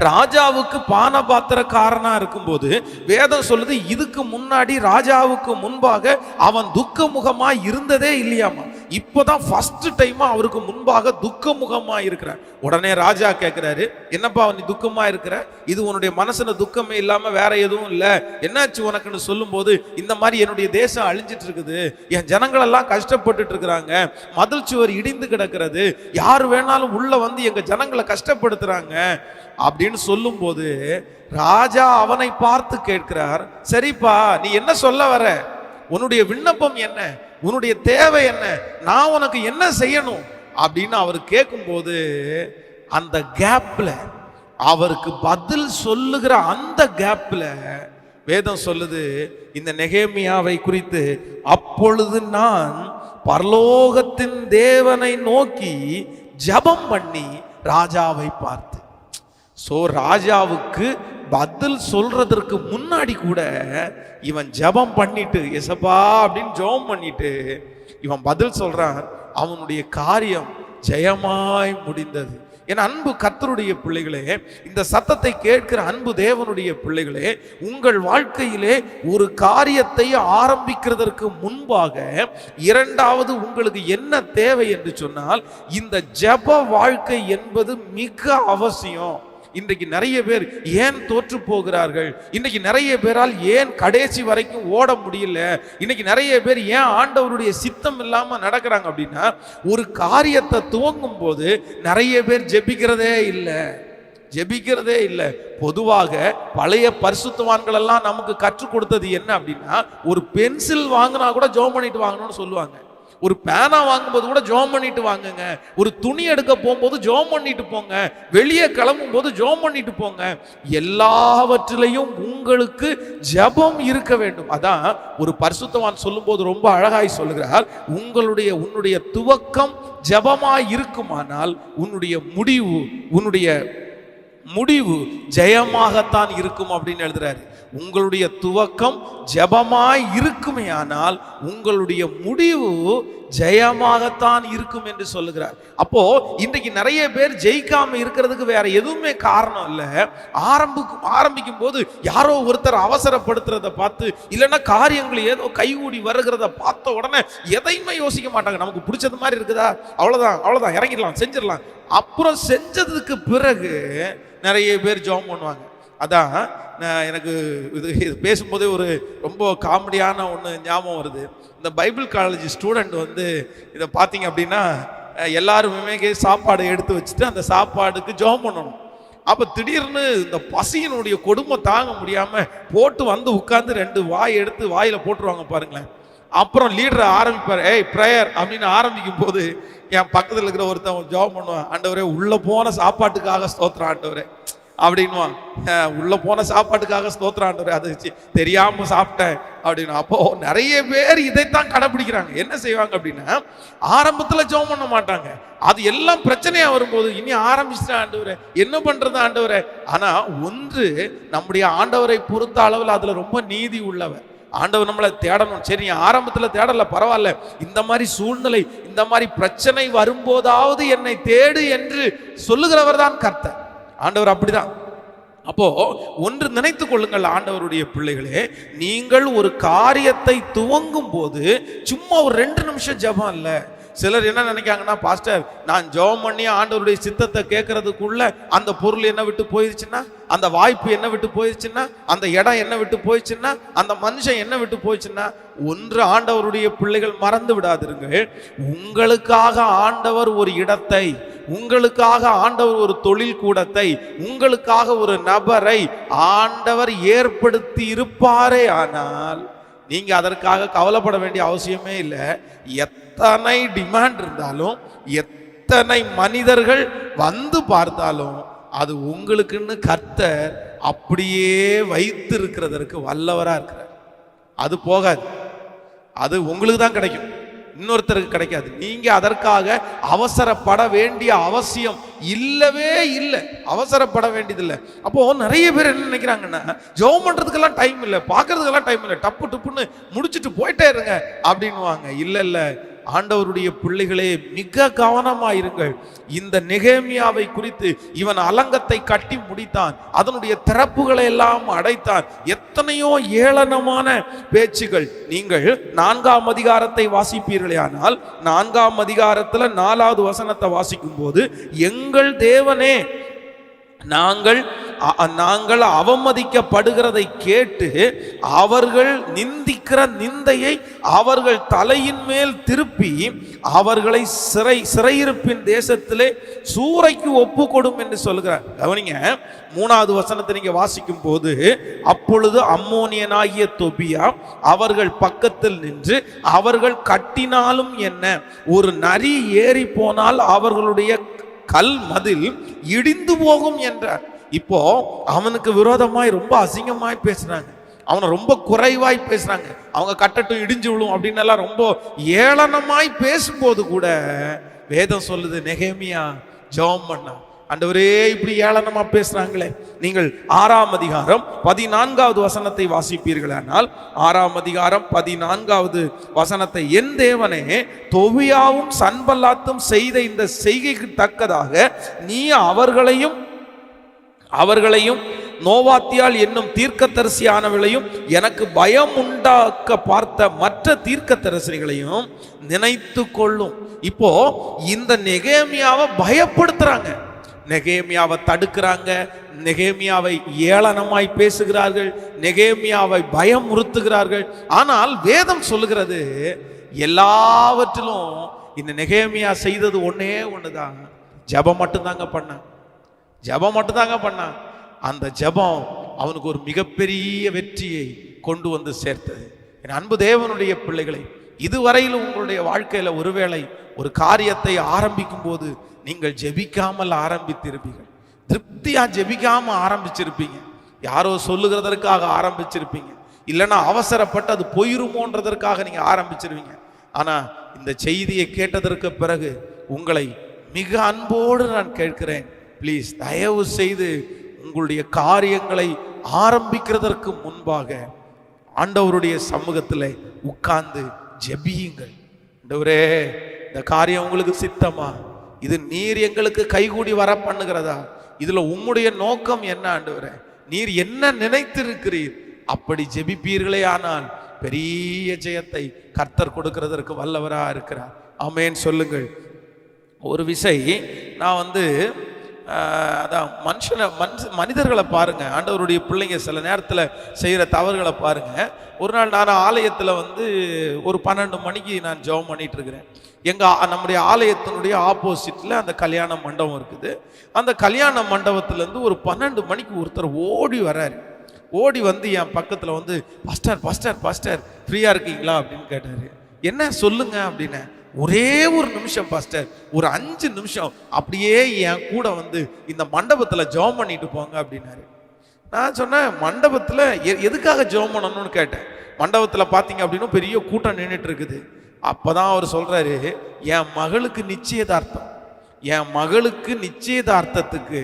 ராஜாவுக்கு பானபாத்திரக்காரனா இருக்கும்போது வேதம் சொல்லுது, இதுக்கு முன்னாடி ராஜாவுக்கு முன்பாக அவன் துக்கமுகமா இருந்ததே இல்லையாமா. இப்போதான் ஃபர்ஸ்ட் டைமா அவருக்கு முன்பாக துக்கமுகமா இருக்கிறார். உடனே ராஜா கேட்கிறாரு, என்னப்பா நீ துக்கமா இருக்கிற? இது உன்னுடைய மனசுல துக்கமே இல்லாம வேற எதுவும் இல்ல, என்னாச்சு உனக்குன்னு சொல்லும் போது, இந்த மாதிரி என்னுடைய தேசம் அழிஞ்சிட்டு இருக்குது, என் ஜனங்கள் எல்லாம் கஷ்டப்பட்டுட்டு இருக்கிறாங்க, மதில் சுவர் இடிந்து கிடக்கிறது, யாரு வேணாலும் உள்ள வந்து எங்க ஜனங்களை கஷ்டப்படுத்துறாங்க அப்படின்னு சொல்லும் போது ராஜா அவனை பார்த்து கேட்கிறார், சரிப்பா நீ என்ன சொல்ல வர? உன்னுடைய விண்ணப்பம் என்ன? உன்னுடைய தேவை என்ன? நான் உனக்கு என்ன செய்யணும் அப்படின்னு அவர் கேட்கும்போது, அந்த கேப்ல அவருக்கு பதில் சொல்லுகிற அந்த கேப்ல வேதம் சொல்லுது இந்த நெகேமியாவை குறித்து, அப்பொழுது நான் பரலோகத்தின் தேவனை நோக்கி ஜெபம் பண்ணி ராஜாவை பார்த்து. சோ ராஜாவுக்கு பதில் சொல்றதற்கு முன்னாடி கூட இவன் ஜெபம் பண்ணிட்டு, எசப்பா அப்படின்னு ஜெபம் பண்ணிட்டு இவன் பதில் சொல்றான். அவனுடைய காரியம் ஜெயமாய் முடிந்தது. என் அன்பு கர்த்தருடைய பிள்ளைகளே, இந்த சத்தத்தை கேட்கிற அன்பு தேவனுடைய பிள்ளைகளே, உங்கள் வாழ்க்கையிலே ஒரு காரியத்தை ஆரம்பிக்கிறதற்கு முன்பாக 2வது உங்களுக்கு என்ன தேவை என்று சொன்னால், இந்த ஜெப வாழ்க்கை என்பது மிக அவசியம். இன்றைக்கு நிறைய பேர் ஏன் தோற்று போகிறார்கள்? இன்னைக்கு நிறைய பேரால் ஏன் கடைசி வரைக்கும் ஓட முடியல? இன்னைக்கு நிறைய பேர் ஏன் ஆண்டவருடைய சித்தம் இல்லாம நடக்கிறாங்க அப்படின்னா, ஒரு காரியத்தை துவங்கும் போது நிறைய பேர் ஜெபிக்கிறதே இல்லை. பொதுவாக பழைய பரிசுத்தவான்கள் எல்லாம் நமக்கு கற்றுக் கொடுத்தது என்ன அப்படின்னா, ஒரு பென்சில் வாங்கினா கூட ஜெபம் பண்ணிட்டு வாங்கணும்னு சொல்லுவாங்க. ஒரு பேனா வாங்கும்போது கூட ஜெபம் பண்ணிட்டு வாங்குங்க. ஒரு துணி எடுக்க போகும்போது ஜெபம் பண்ணிட்டு போங்க. வெளியே கிளம்பும் போது ஜெபம் பண்ணிட்டு போங்க. எல்லாவற்றிலையும் உங்களுக்கு ஜெபம் இருக்க வேண்டும். அதான் ஒரு பரிசுத்தவான் சொல்லும்போது ரொம்ப அழகாய் சொல்லுகிறார், உன்னுடைய துவக்கம் ஜெபமாய் இருக்குமானால் உன்னுடைய முடிவு, உன்னுடைய முடிவு ஜெயமாகத்தான் இருக்கும் அப்படின்னு எழுதுறாரு. உங்களுடைய துவக்கம் ஜெபமாய் இருக்குமே ஆனால் உங்களுடைய முடிவு ஜெயமாகத்தான் இருக்கும் என்று சொல்லுகிறார். அப்போ இன்றைக்கு நிறைய பேர் ஜெயிக்காம இருக்கிறதுக்கு வேற எதுவுமே காரணம் இல்லை. ஆரம்பிக்கும் போது யாரோ ஒருத்தர் அவசரப்படுத்துறத பார்த்து, இல்லைன்னா காரியங்கள் ஏதோ கைகூடி வருகிறத பார்த்த உடனே எதையுமே யோசிக்க மாட்டாங்க. நமக்கு பிடிச்சது மாதிரி இருக்குதா, அவ்வளவுதான் இறங்கிடலாம், செஞ்சிடலாம். அப்புறம் செஞ்சதுக்கு பிறகு நிறைய பேர் ஜெபம் பண்ணுவாங்க. அதான் எனக்கு இது பேசும்போதே ஒரு ரொம்ப காமெடியான ஒன்று ஞாபகம் வருது. இந்த பைபிள் காலேஜ் ஸ்டூடெண்ட் இதை பார்த்தீங்க அப்படின்னா எல்லாருமே சாப்பாடு எடுத்து வச்சுட்டு அந்த சாப்பாடுக்கு ஜெபம் பண்ணணும். அப்போ திடீர்னு இந்த பசியினுடைய கொடுமை தாங்க முடியாமல் போட்டு உட்காந்து 2 வாய் எடுத்து வாயில் போட்டுருவாங்க பாருங்களேன். அப்புறம் லீடரை ஆரம்பிப்பார், ப்ரேயர் அப்படின்னு ஆரம்பிக்கும் போது என் பக்கத்தில் இருக்கிற ஒருத்தன் ஜெபம் பண்ணுவான், ஆண்டவரே உள்ள போன சாப்பாட்டுக்காக ஸ்தோத்திரம் ஆண்டவரே அப்படின்வான். உள்ள போன சாப்பாட்டுக்காக ஸ்தோத்திரம் ஆண்டவரே, அது தெரியாம சாப்பிட்டேன் அப்படின்னு. அப்போ நிறைய பேர் இதைத்தான் கடைபிடிக்கிறாங்க. என்ன செய்வாங்க அப்படின்னா ஆரம்பத்துல ஜெபம் பண்ண மாட்டாங்க. அது எல்லாம் பிரச்சனையா வரும்போது இனி ஆரம்பிச்சுட்டேன் ஆண்டவரே, என்ன பண்றது ஆண்டவரே. ஆனா ஒன்று, நம்முடைய ஆண்டவரை பொறுத்த அளவில் அதுல ரொம்ப நீதி உள்ளவர். ஆண்டவர் நம்மளை தேடணும். சரி, ஆரம்பத்துல தேடல, பரவாயில்ல, இந்த மாதிரி சூழ்நிலை, இந்த மாதிரி பிரச்சனை வரும்போதாவது என்னை தேடு என்று சொல்லுகிறவர் தான் கர்த்தர். ஆண்டவர் அப்படிதான். அப்போ ஒன்று நினைத்துக் கொள்ளுங்கள், ஆண்டவருடைய பிள்ளைகளே, நீங்கள் ஒரு காரியத்தை துவங்கும் போது சும்மா ஒரு 2 நிமிஷம் ஜெபம் இல்ல. சிலர் என்ன நினைக்காங்கன்னா, பாஸ்டர் நான் ஜெபம் பண்ணி ஆண்டவருடைய சித்தத்தை கேட்கறதுக்குள்ள அந்த பொருள் என்ன விட்டு போயிடுச்சுன்னா, அந்த வாய்ப்பு என்ன விட்டு போயிடுச்சுன்னா, அந்த இடம் என்ன விட்டு போயிடுச்சுன்னா, அந்த மனுஷன் என்ன விட்டு போயிடுச்சுன்னா, ஒன்று ஆண்டவருடைய பிள்ளைகள் மறந்து விடாதிருங்கள். உங்களுக்காக ஆண்டவர் ஒரு இடத்தை, உங்களுக்காக ஆண்டவர் ஒரு தொழில் கூடத்தை, உங்களுக்காக ஒரு நபரை ஆண்டவர் ஏற்படுத்தி இருப்பாரே ஆனால் நீங்க அதற்காக கவலைப்பட வேண்டிய அவசியமே இல்லை. எத்தனை டிமாண்ட் இருந்தாலும், எத்தனை மனிதர்கள் பார்த்தாலும், அது உங்களுக்குன்னு கர்த்தர் அப்படியே வைத்து இருக்கிறதற்கு வல்லவரா இருக்கிறார். அது போகாது, அது உங்களுக்கு தான் கிடைக்கும், இன்னொருத்தருக்கு கிடைக்காது. நீங்க அதற்காக அவசரப்பட வேண்டிய அவசியம் இல்லவே இல்லை, அவசரப்பட வேண்டியதில்லை. அப்போ நிறைய பேர் என்ன நினைக்கிறாங்கன்னா, ஜெபம் பண்றதுக்கெல்லாம் டைம் இல்லை, பார்க்கறதுக்கெல்லாம் டைம் இல்லை, டப்பு டப்புன்னு முடிச்சுட்டு போயிட்டே இருங்க அப்படின்னுவாங்க. இல்லை இல்லை, ஆண்டவருடைய பிள்ளைகளே மிக கவனமாயிருங்கள். இந்த நெகேமியாவை குறித்து, இவன் அலங்கத்தை கட்டி முடித்தான், அதனுடைய திறப்புகளை எல்லாம் அடைத்தான், எத்தனையோ ஏளனமான பேச்சுகள். நீங்கள் 4ஆம் அதிகாரத்தை வாசிப்பீர்களே ஆனால் 4ஆம் அதிகாரத்துல 4வது வசனத்தை வாசிக்கும் போது, எங்கள் தேவனே நாங்கள் அவமதிக்கப்படுகிறதை கேட்டு அவர்கள் நிந்திக்கிற நிந்தையை அவர்கள் தலையின் மேல் திருப்பி அவர்களை சிறையிருப்பின் தேசத்திலே சூறைக்கு ஒப்பு கொடும் என்று சொல்கிறார். கவனிங்க, 3வது வசனத்தை நீங்க வாசிக்கும் போது, அப்பொழுது அம்மோனியனாகிய தொபியா அவர்கள் பக்கத்தில் நின்று, அவர்கள் கட்டினாலும் என்ன, ஒரு நரி ஏறி போனால் அவர்களுடைய கல் மதில் இடிந்து போகும் என்றார். இப்போ அவனுக்கு விரோதமாய் ரொம்ப அசிங்கமாய் பேசுறாங்க, அவனை ரொம்ப குறைவாய் பேசுறாங்க, அவங்க கட்டட்டும் இடிஞ்சு விழும் அப்படின்னு எல்லாம் ரொம்ப ஏளனமாய் பேசும்போது கூட வேதம் சொல்லுது, நெகேமியா ஜெபம் பண்ணா. ஆண்டவரே இப்படி ஏளனமா பேசுறாங்களே. நீங்கள் 6ஆம் அதிகாரம் 14வது வசனத்தை வாசிப்பீர்களானால், 6ஆம் அதிகாரம் 14வது வசனத்தை, என் தேவனே, தொபியாவும் சன்பல்லாத்தும் செய்த இந்த செய்கைக்கு தக்கதாக நீ அவர்களையும் நோவாத்தியால் என்னும் தீர்க்கதரிசியானவர்களையும் எனக்கு பயம் உண்டாக்க பார்த்த மற்ற தீர்க்கதரிசிகளையும் நினைத்து கொள்ளும். இப்போ இந்த நெகேமியாவை பயப்படுத்துறாங்க, நெகேமியாவை தடுக்கிறாங்க, நெகேமியாவை ஏளனமாய் பேசுகிறார்கள், நெகேமியாவை பயமுறுத்துகிறார்கள். ஆனால் வேதம் சொல்லுகிறது, எல்லாவற்றிலும் இந்த நெகேமியா செய்தது ஒன்னே ஒண்ணுதான், ஜெபம் மட்டும்தாங்க பண்ணான், ஜெபம் மட்டும்தாங்க பண்ணான். அந்த ஜெபம் அவனுக்கு ஒரு மிகப்பெரிய வெற்றியை கொண்டு வந்து சேர்த்தது. என் அன்பு தேவனுடைய பிள்ளைகளை, இதுவரையிலும் உங்களுடைய வாழ்க்கையில ஒருவேளை ஒரு காரியத்தை ஆரம்பிக்கும் போது நீங்கள் ஜெபிக்காமல் ஆரம்பித்திருப்பீர்கள், திருப்தியா ஜெபிக்காம ஆரம்பிச்சிருப்பீங்க, யாரோ சொல்லுகிறதற்காக ஆரம்பிச்சிருப்பீங்க, இல்லைன்னா அவசரப்பட்டு அது போயிருமோன்றதற்காக நீங்க ஆரம்பிச்சிருவீங்க. ஆனா இந்த செய்தியை கேட்டதற்கு பிறகு உங்களை மிக அன்போடு நான் கேட்கிறேன், ப்ளீஸ் தயவு செய்து உங்களுடைய காரியங்களை ஆரம்பிக்கிறதற்கு முன்பாக ஆண்டவருடைய சமூகத்தில் உட்கார்ந்து ஜெபியுங்கள். ஆண்டவரே, இந்த காரியம் உங்களுக்கு சித்தமா? இது நீர் எங்களுக்கு கைகூடி வர பண்ணுகிறதா? இதுல உம்முடைய நோக்கம் என்ன ஆண்டவரே? நீர் என்ன நினைத்திருக்கிறீர்? அப்படி ஜெபிப்பீர்களே ஆனால் பெரிய ஜெயத்தை கர்த்தர் கொடுக்கிறதற்கு வல்லவரா இருக்கிறார். ஆமென் சொல்லுங்கள். ஒரு விசை நான் அதான் மனிதர்களை பாருங்க, ஆண்டவருடைய பிள்ளைங்க சில நேரத்தில் செய்கிற தவறுகளை பாருங்க. ஒரு நாள் நான் ஆலயத்தில் ஒரு 12 மணிக்கு நான் ஜெபம் பண்ணிட்டு இருக்கிறேன். நம்முடைய ஆலயத்தினுடைய ஆப்போசிட்டில் அந்த கல்யாண மண்டபம் இருக்குது. அந்த கல்யாண மண்டபத்திலேருந்து ஒரு 12 மணிக்கு ஒருத்தர் ஓடி வர்றாரு. ஓடி என் பக்கத்தில் பாஸ்டர் பாஸ்டர் பாஸ்டர் ஃப்ரீயாக இருக்கீங்களா அப்படின்னு கேட்டார். என்ன சொல்லுங்க அப்படின்னு. ஒரே ஒரு நிமிஷம் பாஸ்டர், ஒரு 5 நிமிஷம் அப்படியே என் கூட இந்த மண்டபத்தில் ஜெபம் பண்ணிட்டு போங்க அப்படின்னாரு. நான் சொன்னேன், மண்டபத்தில் எதுக்காக ஜெபம் பண்ணணும்னு கேட்டேன். மண்டபத்தில் பார்த்தீங்க அப்படின்னா பெரிய கூட்டம் நின்றுட்டு இருக்குது. அப்போதான் அவர் சொல்றாரு, என் மகளுக்கு நிச்சயதார்த்தம். என் மகளுக்கு நிச்சயதார்த்தத்துக்கு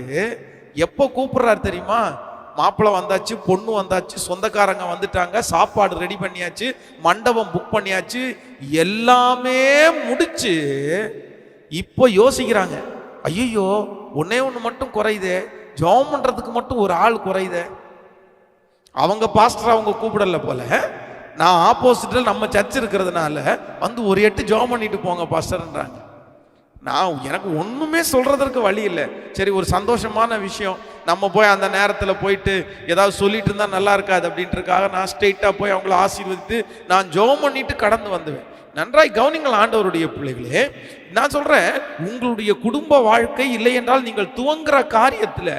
எப்போ கூப்பிடுறாரு தெரியுமா? மாப்பிள்ளை வந்தாச்சு, பொண்ணு வந்தாச்சு, சொந்தக்காரங்க வந்துட்டாங்க, சாப்பாடு ரெடி பண்ணியாச்சு, மண்டபம் புக் பண்ணியாச்சு, எல்லாமே முடிச்சு இப்போ யோசிக்கிறாங்க, ஐயோ ஒன்னே ஒன்று மட்டும் குறையுதே, ஜெபம் பண்றதுக்கு மட்டும் ஒரு ஆள் குறையுதே. அவங்க பாஸ்டர் அவங்க கூப்பிடல போல, நான் ஆப்போசிட்டில் நம்ம சர்ச் இருக்கிறதுனால ஒரு 8 ஜெபம் பண்ணிட்டு போங்க பாஸ்டர்ன்றாங்க. எனக்கு ஒன்றுமே சொல்றதற்கு வழி இல்லை. சரி, ஒரு சந்தோஷமான விஷயம், நம்ம போய் அந்த நேரத்தில் போயிட்டு ஏதாவது சொல்லிட்டு இருந்தா நல்லா இருக்காது அப்படின்றதுக்காக நான் ஸ்ட்ரெயிட்டாக போய் அவங்கள ஆசீர்வதித்து நான் ஜெபம் பண்ணிட்டு கடந்து வந்துவேன். நன்றாய் கவனிங்கள் ஆண்டவருடைய பிள்ளைகளே, நான் சொல்றேன், உங்களுடைய குடும்ப வாழ்க்கை இல்லை என்றால் நீங்கள் துவங்குற காரியத்துல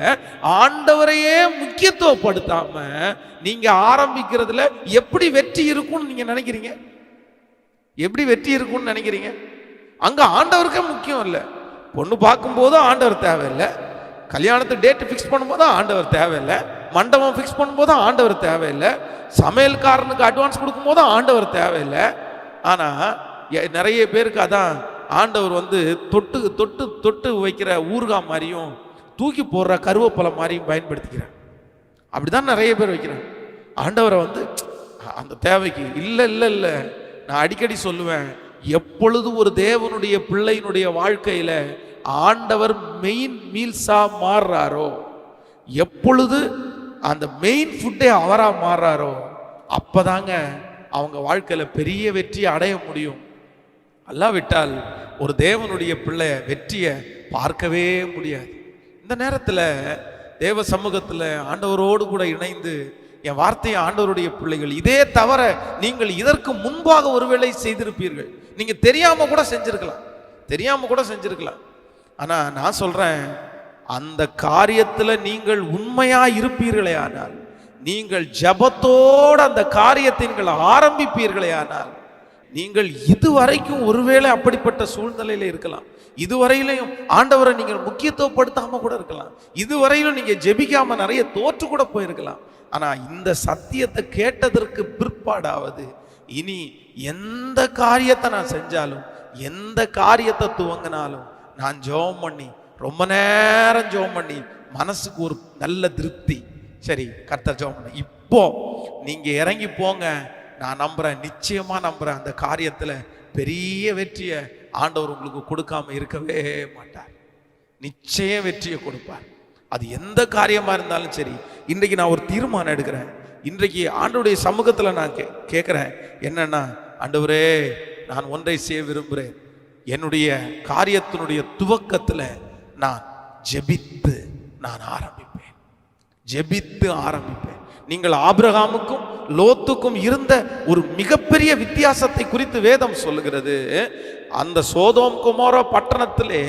ஆண்டவரையே முக்கியத்துவப்படுத்தாம நீங்க ஆரம்பிக்கிறதுல எப்படி வெற்றி இருக்கும்னு நீங்க நினைக்கிறீங்க? எப்படி வெற்றி இருக்கும்னு நினைக்கிறீங்க? அங்க ஆண்டவருக்கே முக்கியம் இல்லை. பொண்ணு பார்க்கும் போதும் ஆண்டவர் தேவையில்லை, கல்யாணத்து டேட் ஃபிக்ஸ் பண்ணும்போது ஆண்டவர் தேவையில்லை, மண்டபம் ஃபிக்ஸ் பண்ணும்போது ஆண்டவர் தேவையில்லை, சமையல்காரனுக்கு அட்வான்ஸ் கொடுக்கும் போதும் ஆண்டவர் தேவையில்லை. ஆனா நிறைய பேருக்கு அதான் ஆண்டவர் தொட்டு தொட்டு தொட்டு வைக்கிற ஊறுகாய் மாதிரியும் தூக்கி போடுற கருவேப்பிலை மாதிரியும் பயன்படுத்திக்கிறார். அப்படிதான் நிறைய பேர் வைக்கிறாங்க ஆண்டவரை அந்த தேவைக்கு. இல்லை இல்லை இல்லை, நான் அடிக்கடி சொல்லுவேன், எப்பொழுது ஒரு தேவனுடைய பிள்ளையினுடைய வாழ்க்கையில ஆண்டவர் மெயின் மீல்ஸா மாறுறாரோ, எப்பொழுது அந்த மெயின் ஃபுட்டே அவரா மாறுறாரோ, அப்பதாங்க அவங்க வாழ்க்கையில பெரிய வெற்றியை அடைய முடியும். அல்லாவிட்டால் ஒரு தேவனுடைய பிள்ளை வெற்றியை பார்க்கவே முடியாது. இந்த நேரத்தில் தேவ சமூகத்தில் ஆண்டவரோடு கூட இணைந்து என் வார்த்தையை ஆண்டவருடைய பிள்ளைகள், இதே தவிர நீங்கள் இதற்கு முன்பாக ஒருவேளை செய்திருப்பீர்கள். நீங்க தெரியாம கூட செஞ்சிருக்கலாம். ஆனா நான் சொல்றேன், அந்த காரியத்துல நீங்கள் உண்மையா இருப்பீர்களே ஆனால், நீங்கள் ஜபத்தோடு அந்த காரியத்தை நீங்கள் ஆரம்பிப்பீர்களே ஆனால், நீங்கள் இதுவரைக்கும் ஒருவேளை அப்படிப்பட்ட சூழ்நிலையில இருக்கலாம், இதுவரையிலையும் ஆண்டவரை நீங்கள் முக்கியத்துவப்படுத்தாம கூட இருக்கலாம், இதுவரையிலும் நீங்க ஜெபிக்காம நிறைய தோற்று கூட போயிருக்கலாம். ஆனா இந்த சத்தியத்தை கேட்டதற்கு பிற்பாடாவது இனி எந்த காரியத்தை நான் செஞ்சாலும், எந்த காரியத்தை துவங்கினாலும் நான் ஜெபம் பண்ணி ரொம்ப நேரம் ஜெபம் பண்ணி மனசுக்கு ஒரு நல்ல திருப்தி, சரி கர்த்தர் ஜெபம் பண்ண, இப்போ நீங்க இறங்கி போங்க, நான் நம்புறேன், நிச்சயமா நம்புறேன், அந்த காரியத்துல பெரிய வெற்றியை ஆண்டவர் உங்களுக்கு கொடுக்காம இருக்கவே மாட்டார். நிச்சயம் வெற்றியை கொடுப்பார். அது எந்த காரியமா இருந்தாலும் சரி. இன்றைக்கு நான் ஒரு தீர்மானம் எடுக்கிறேன். இன்றைக்கு ஆண்டவருடைய சமூகத்துல நான் கேட்கிறேன், என்னன்னா, ஆண்டவரே நான் ஒன்றை செய்ய விரும்புகிறேன், என்னுடைய காரியத்தினுடைய துவக்கத்துல நான் ஜெபித்து நான் ஆரம்பிப்பேன். நீங்கள் ஆபிரகாமுக்கும் லோத்துக்கும் இருந்த ஒரு மிகப்பெரிய வித்தியாசத்தை குறித்து வேதம் சொல்லுகிறது. அந்த சோதோம் கொமோரா பட்டணத்திலே,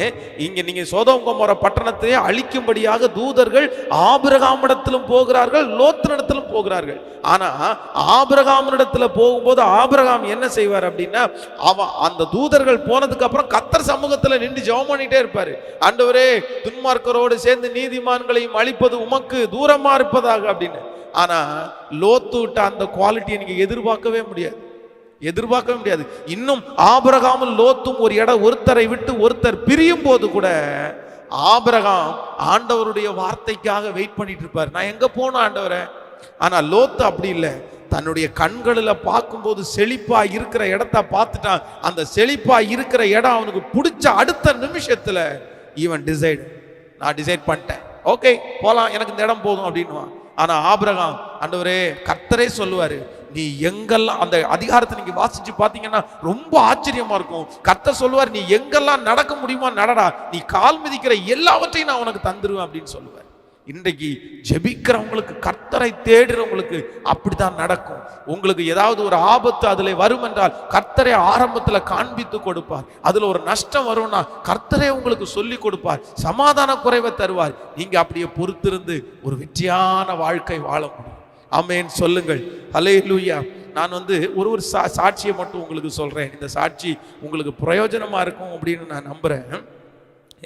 இங்க நீங்க சோதோம் கொமோரா பட்டணத்திலே அழிக்கும்படியாக தூதர்கள் ஆபிரகாமிடத்திலும் போகிறார்கள், லோத்தினிடத்திலும் போகிறார்கள். ஆனா ஆபிரகாமிடத்துல போகும்போது ஆபிரகாம் என்ன செய்வார் அப்படின்னா, அந்த தூதர்கள் போனதுக்கு அப்புறம் கர்த்தர் சமூகத்துல நின்று ஜெபம் பண்ணிட்டே இருப்பாரு. ஆண்டவரே, துன்மார்க்கரோடு சேர்ந்து நீதிமான்களையும் அழிப்பது உமக்கு தூரமா இருப்பதாக அப்படின்னு. ஆனா லோத்து விட்ட அந்த குவாலிட்டியை நீங்க எதிர்பார்க்கவே முடியாது. இன்னும் ஆபிரகாமும் லோத்தும் ஒருத்தரை விட்டு ஒருத்தர் பிரியும் போது கூட ஆபிரகாம் ஆண்டவருடைய வார்த்தைக்காக வெயிட் பண்ணிட்டு இருப்பார். நான் எங்க போன ஆண்டவரே? ஆனா லோத்து அப்படி இல்லை. தன்னுடைய கண்களில் பார்க்கும்போது செழிப்பா இருக்கிற இடத்த பார்த்துட்டான். அந்த செழிப்பா இருக்கிற இடம் அவனுக்கு பிடிச்ச அடுத்த நிமிஷத்துல ஈவன் நான் டிசைட் பண்ணிட்டேன், ஓகே போலாம், எனக்கு இந்த இடம் போதும் அப்படின்னுவான். ஆனா ஆபிரகாம், ஆண்டவரே, கர்த்தரே சொல்லுவாரு, நீ எங்கெல்லாம், அந்த அதிகாரத்தை நீங்க வாசிச்சு பாத்தீங்கன்னா ரொம்ப ஆச்சரியமா இருக்கும். கர்த்தர் சொல்லுவார், நீ எங்கெல்லாம் நடக்க முடியுமா நடடா, நீ கால் மிதிக்கிற எல்லாவற்றையும் நான் உனக்கு தந்துருவேன் அப்படின்னு சொல்லுவார். இன்றைக்கு ஜெபிக்கிறவங்களுக்கு, கர்த்தரை தேடுறவங்களுக்கு அப்படித்தான் நடக்கும். உங்களுக்கு ஏதாவது ஒரு ஆபத்து அதுல வரும் என்றால் கர்த்தரை ஆரம்பத்துல காண்பித்து கொடுப்பார். அதுல ஒரு நஷ்டம் வரும்னா கர்த்தரே உங்களுக்கு சொல்லி கொடுப்பார், சமாதான குறைவை தருவார். நீங்க அப்படியே பொறுத்திருந்து ஒரு வெற்றியான வாழ்க்கை வாழ முடியும். ஆமென் சொல்லுங்கள். ஹல்லேலூயா. நான் ஒரு சாட்சியை மட்டும் உங்களுக்கு சொல்றேன். இந்த சாட்சி உங்களுக்கு பிரயோஜனமா இருக்கும் அப்படின்னு நான் நம்புறேன்.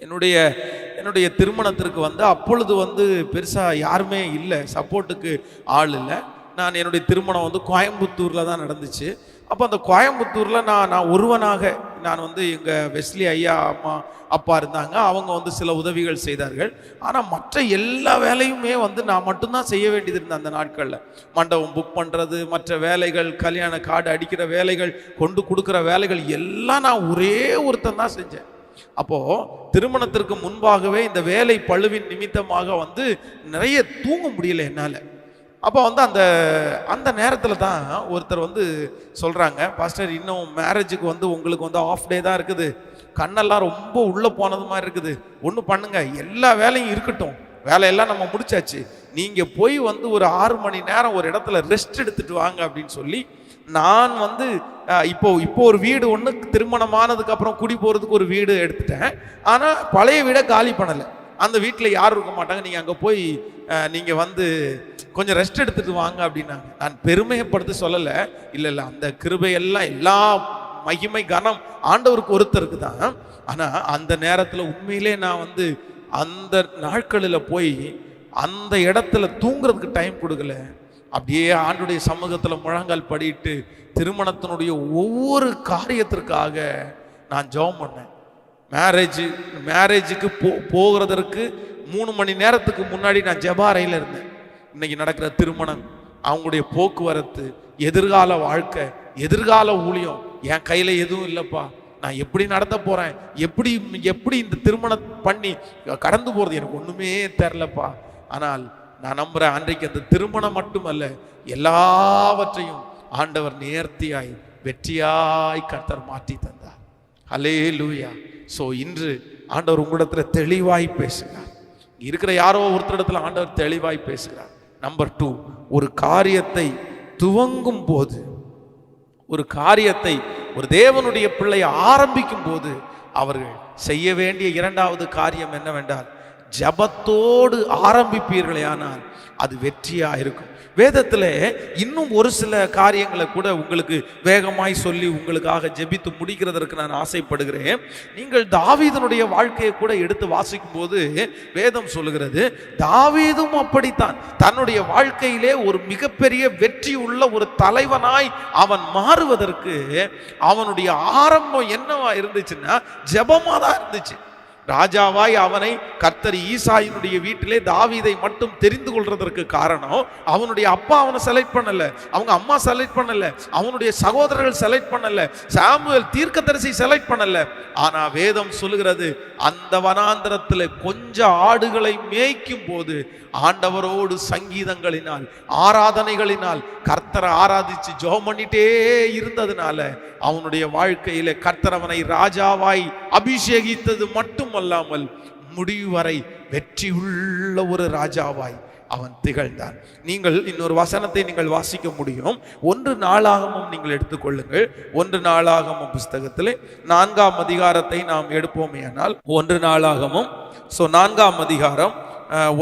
என்னுடைய திருமணத்திற்கு அப்பொழுது பெருசா யாருமே இல்லை, சப்போர்ட்டுக்கு ஆள் இல்லை. நான் என்னுடைய திருமணம் கோயம்புத்தூர்ல தான் நடந்துச்சு. அப்போ அந்த கோயம்புத்தூர்ல நான் ஒருவனாக, நான் எங்க வெஸ்லி ஐயா அம்மா அப்பா இருந்தாங்க, அவங்க சில உதவிகள் செய்தார்கள். ஆனால் மற்ற எல்லா வேலையுமே நான் மட்டும்தான் செய்ய வேண்டியது இருந்தது. அந்த நாட்களில் மண்டபம் புக் பண்ணுறது, மற்ற வேலைகள், கல்யாண கார்டு அடிக்கிற வேலைகள், கொண்டு கொடுக்குற வேலைகள் எல்லாம் நான் ஒரே ஒருத்தன் தான் செஞ்சேன். அப்போ திருமணத்திற்கு முன்பாகவே இந்த வேலை பழுவின் நிமித்தமாக நிறைய தூங்க முடியல என்னால. அப்போ அந்த நேரத்தில் தான் ஒருத்தர் சொல்றாங்க, பாஸ்டர், இன்னும் மேரேஜுக்கு உங்களுக்கு ஆஃப் டே தான் இருக்குது, கண்ணெல்லாம் ரொம்ப உள்ள போனது மாதிரி இருக்குது, ஒன்று பண்ணுங்க, எல்லா வேலையும் இருக்கட்டும், வேலையெல்லாம் நம்ம முடிச்சாச்சு, நீங்க போய் ஒரு 6 மணி நேரம் ஒரு இடத்துல ரெஸ்ட் எடுத்துட்டு வாங்க அப்படின்னு சொல்லி, நான் இப்போ ஒரு வீடு ஒன்று, திருமணமானதுக்கு அப்புறம் குடி போகிறதுக்கு ஒரு வீடு எடுத்துட்டேன். ஆனால் பழைய வீடை காலி பண்ணலை. அந்த வீட்டில் யாரும் இருக்க மாட்டாங்க, நீங்கள் அங்கே போய் நீங்கள் கொஞ்சம் ரெஸ்ட் எடுத்துட்டு வாங்க அப்படின்னாங்க. நான் பெருமைப்படுத்தி சொல்லலை, இல்லை, அந்த கிருபையெல்லாம், எல்லா மகிமை கனம் ஆண்டவருக்கு ஒருத்தருக்கு தான். ஆனால் அந்த நேரத்தில் உண்மையிலே நான் அந்த நாட்களில் போய் அந்த இடத்துல தூங்குறதுக்கு டைம் கொடுக்கல. அப்படியே ஆண்டுடைய சமூகத்தில் முழங்கால் படிட்டு திருமணத்தினுடைய ஒவ்வொரு காரியத்திற்காக நான் ஜெபம் பண்ணேன். மேரேஜுக்கு போகிறதற்கு 3 மணி நேரத்துக்கு முன்னாடி நான் ஜெப அறையில் இருந்தேன். இன்னைக்கு நடக்கிற திருமணம், அவங்களுடைய போக்குவரத்து, எதிர்கால வாழ்க்கை, எதிர்கால ஊழியம் என் கையில் எதுவும் இல்லைப்பா. நான் எப்படி நடத்த போகிறேன், எப்படி இந்த திருமணம் பண்ணி கடந்து போகிறது எனக்கு ஒன்றுமே தெரிலப்பா. ஆனால் நான் நம்புறேன், அன்றைக்கு அந்த திருமணம் மட்டுமல்ல, எல்லாவற்றையும் ஆண்டவர் நேர்த்தியாய் வெற்றியாய் கர்த்தர் மாற்றி தந்தார். ஹல்லேலூயா. ஸோ இன்று ஆண்டவர் உங்களிடத்துல தெளிவாய் பேசுகிறார். இருக்கிற யாரோ ஒருத்தரிடத்துல ஆண்டவர் தெளிவாய் பேசுகிறார். நம்பர் 2, ஒரு காரியத்தை துவங்கும் போது, ஒரு காரியத்தை ஒரு தேவனுடைய பிள்ளை ஆரம்பிக்கும் போது அவர்கள் செய்ய வேண்டிய 2வது காரியம் என்னவென்றால், ஜபத்தோடு ஆரம்பிப்பீர்களே ஆனால் அது வெற்றியா இருக்கும். வேதத்தில் இன்னும் ஒரு சில காரியங்களை கூட உங்களுக்கு வேகமாய் சொல்லி உங்களுக்காக ஜெபித்து முடிக்கிறதற்கு நான் ஆசைப்படுகிறேன். நீங்கள் தாவீதனுடைய வாழ்க்கையை கூட எடுத்து வாசிக்கும் போது வேதம் சொல்லுகிறது, தாவீதும் அப்படித்தான் தன்னுடைய வாழ்க்கையிலே ஒரு மிகப்பெரிய வெற்றி உள்ள ஒரு தலைவனாய் அவன் மாறுவதற்கு அவனுடைய ஆரம்பம் என்னவா இருந்துச்சுன்னா ஜெபமா தான் இருந்துச்சு. ராஜாவாய் அவனை கர்த்தர் ஈசாயினுடைய வீட்டிலே தாவீதை மட்டும் தெரிந்து கொள்றதற்கு காரணம், அவனுடைய அப்பா அவனை செலக்ட் பண்ணல, அவங்க அம்மா செலக்ட் பண்ணல, அவனுடைய சகோதரர்கள் செலக்ட் பண்ணல, சாமுவேல் தீர்க்கதரிசி செலக்ட் பண்ணல. ஆனா வேதம் சொல்லுகிறது, அந்த வனாந்தரத்தில் கொஞ்ச ஆடுகளை மேய்க்கும் போது ஆண்டவரோடு சங்கீதங்களினால் ஆராதனைகளினால் கர்த்தரை ஆராதிச்சு ஜெபம் பண்ணிட்டே இருந்ததுனால அவனுடைய வாழ்க்கையில கர்த்தர் அவனை ராஜாவாய் அபிஷேகித்தது மட்டுமல்லாமல் முடிவு வரை வெற்றி உள்ள ஒரு ராஜாவாய் அவன் திகழ்ந்தான். நீங்கள் இன்னொரு வசனத்தை நீங்கள் வாசிக்க முடியும். 1 நாளாகமம் நீங்கள் எடுத்துக்கொள்ளுங்கள். 1 நாளாகமம் புஸ்தகத்திலே 4ஆம் அதிகாரத்தை நாம் எடுப்போமே ஆனால் 1 நாளாகமம் 4ஆம் அதிகாரம்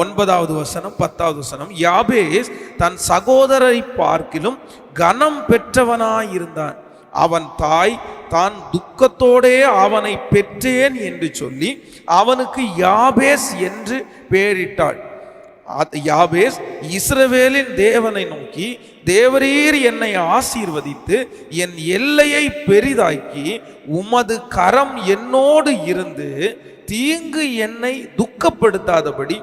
9வது வசனம் 10வது வசனம். யாபேஸ் தன் சகோதரரை பார்க்கிலும் கனம் பெற்றவனாயிருந்தான். அவன் தாய் தான் துக்கத்தோடே அவனை பெற்றேன் என்று சொல்லி அவனுக்கு யாபேஸ் என்று பெயரிட்டாள். யாபேஸ் இஸ்ரவேலின் தேவனை நோக்கி, தேவரீர் என்னை ஆசீர்வதித்து என் எல்லையை பெரிதாக்கி உமது கரம் என்னோடு இருந்து தீங்கு என்னை துக்கப்படுத்தாதபடி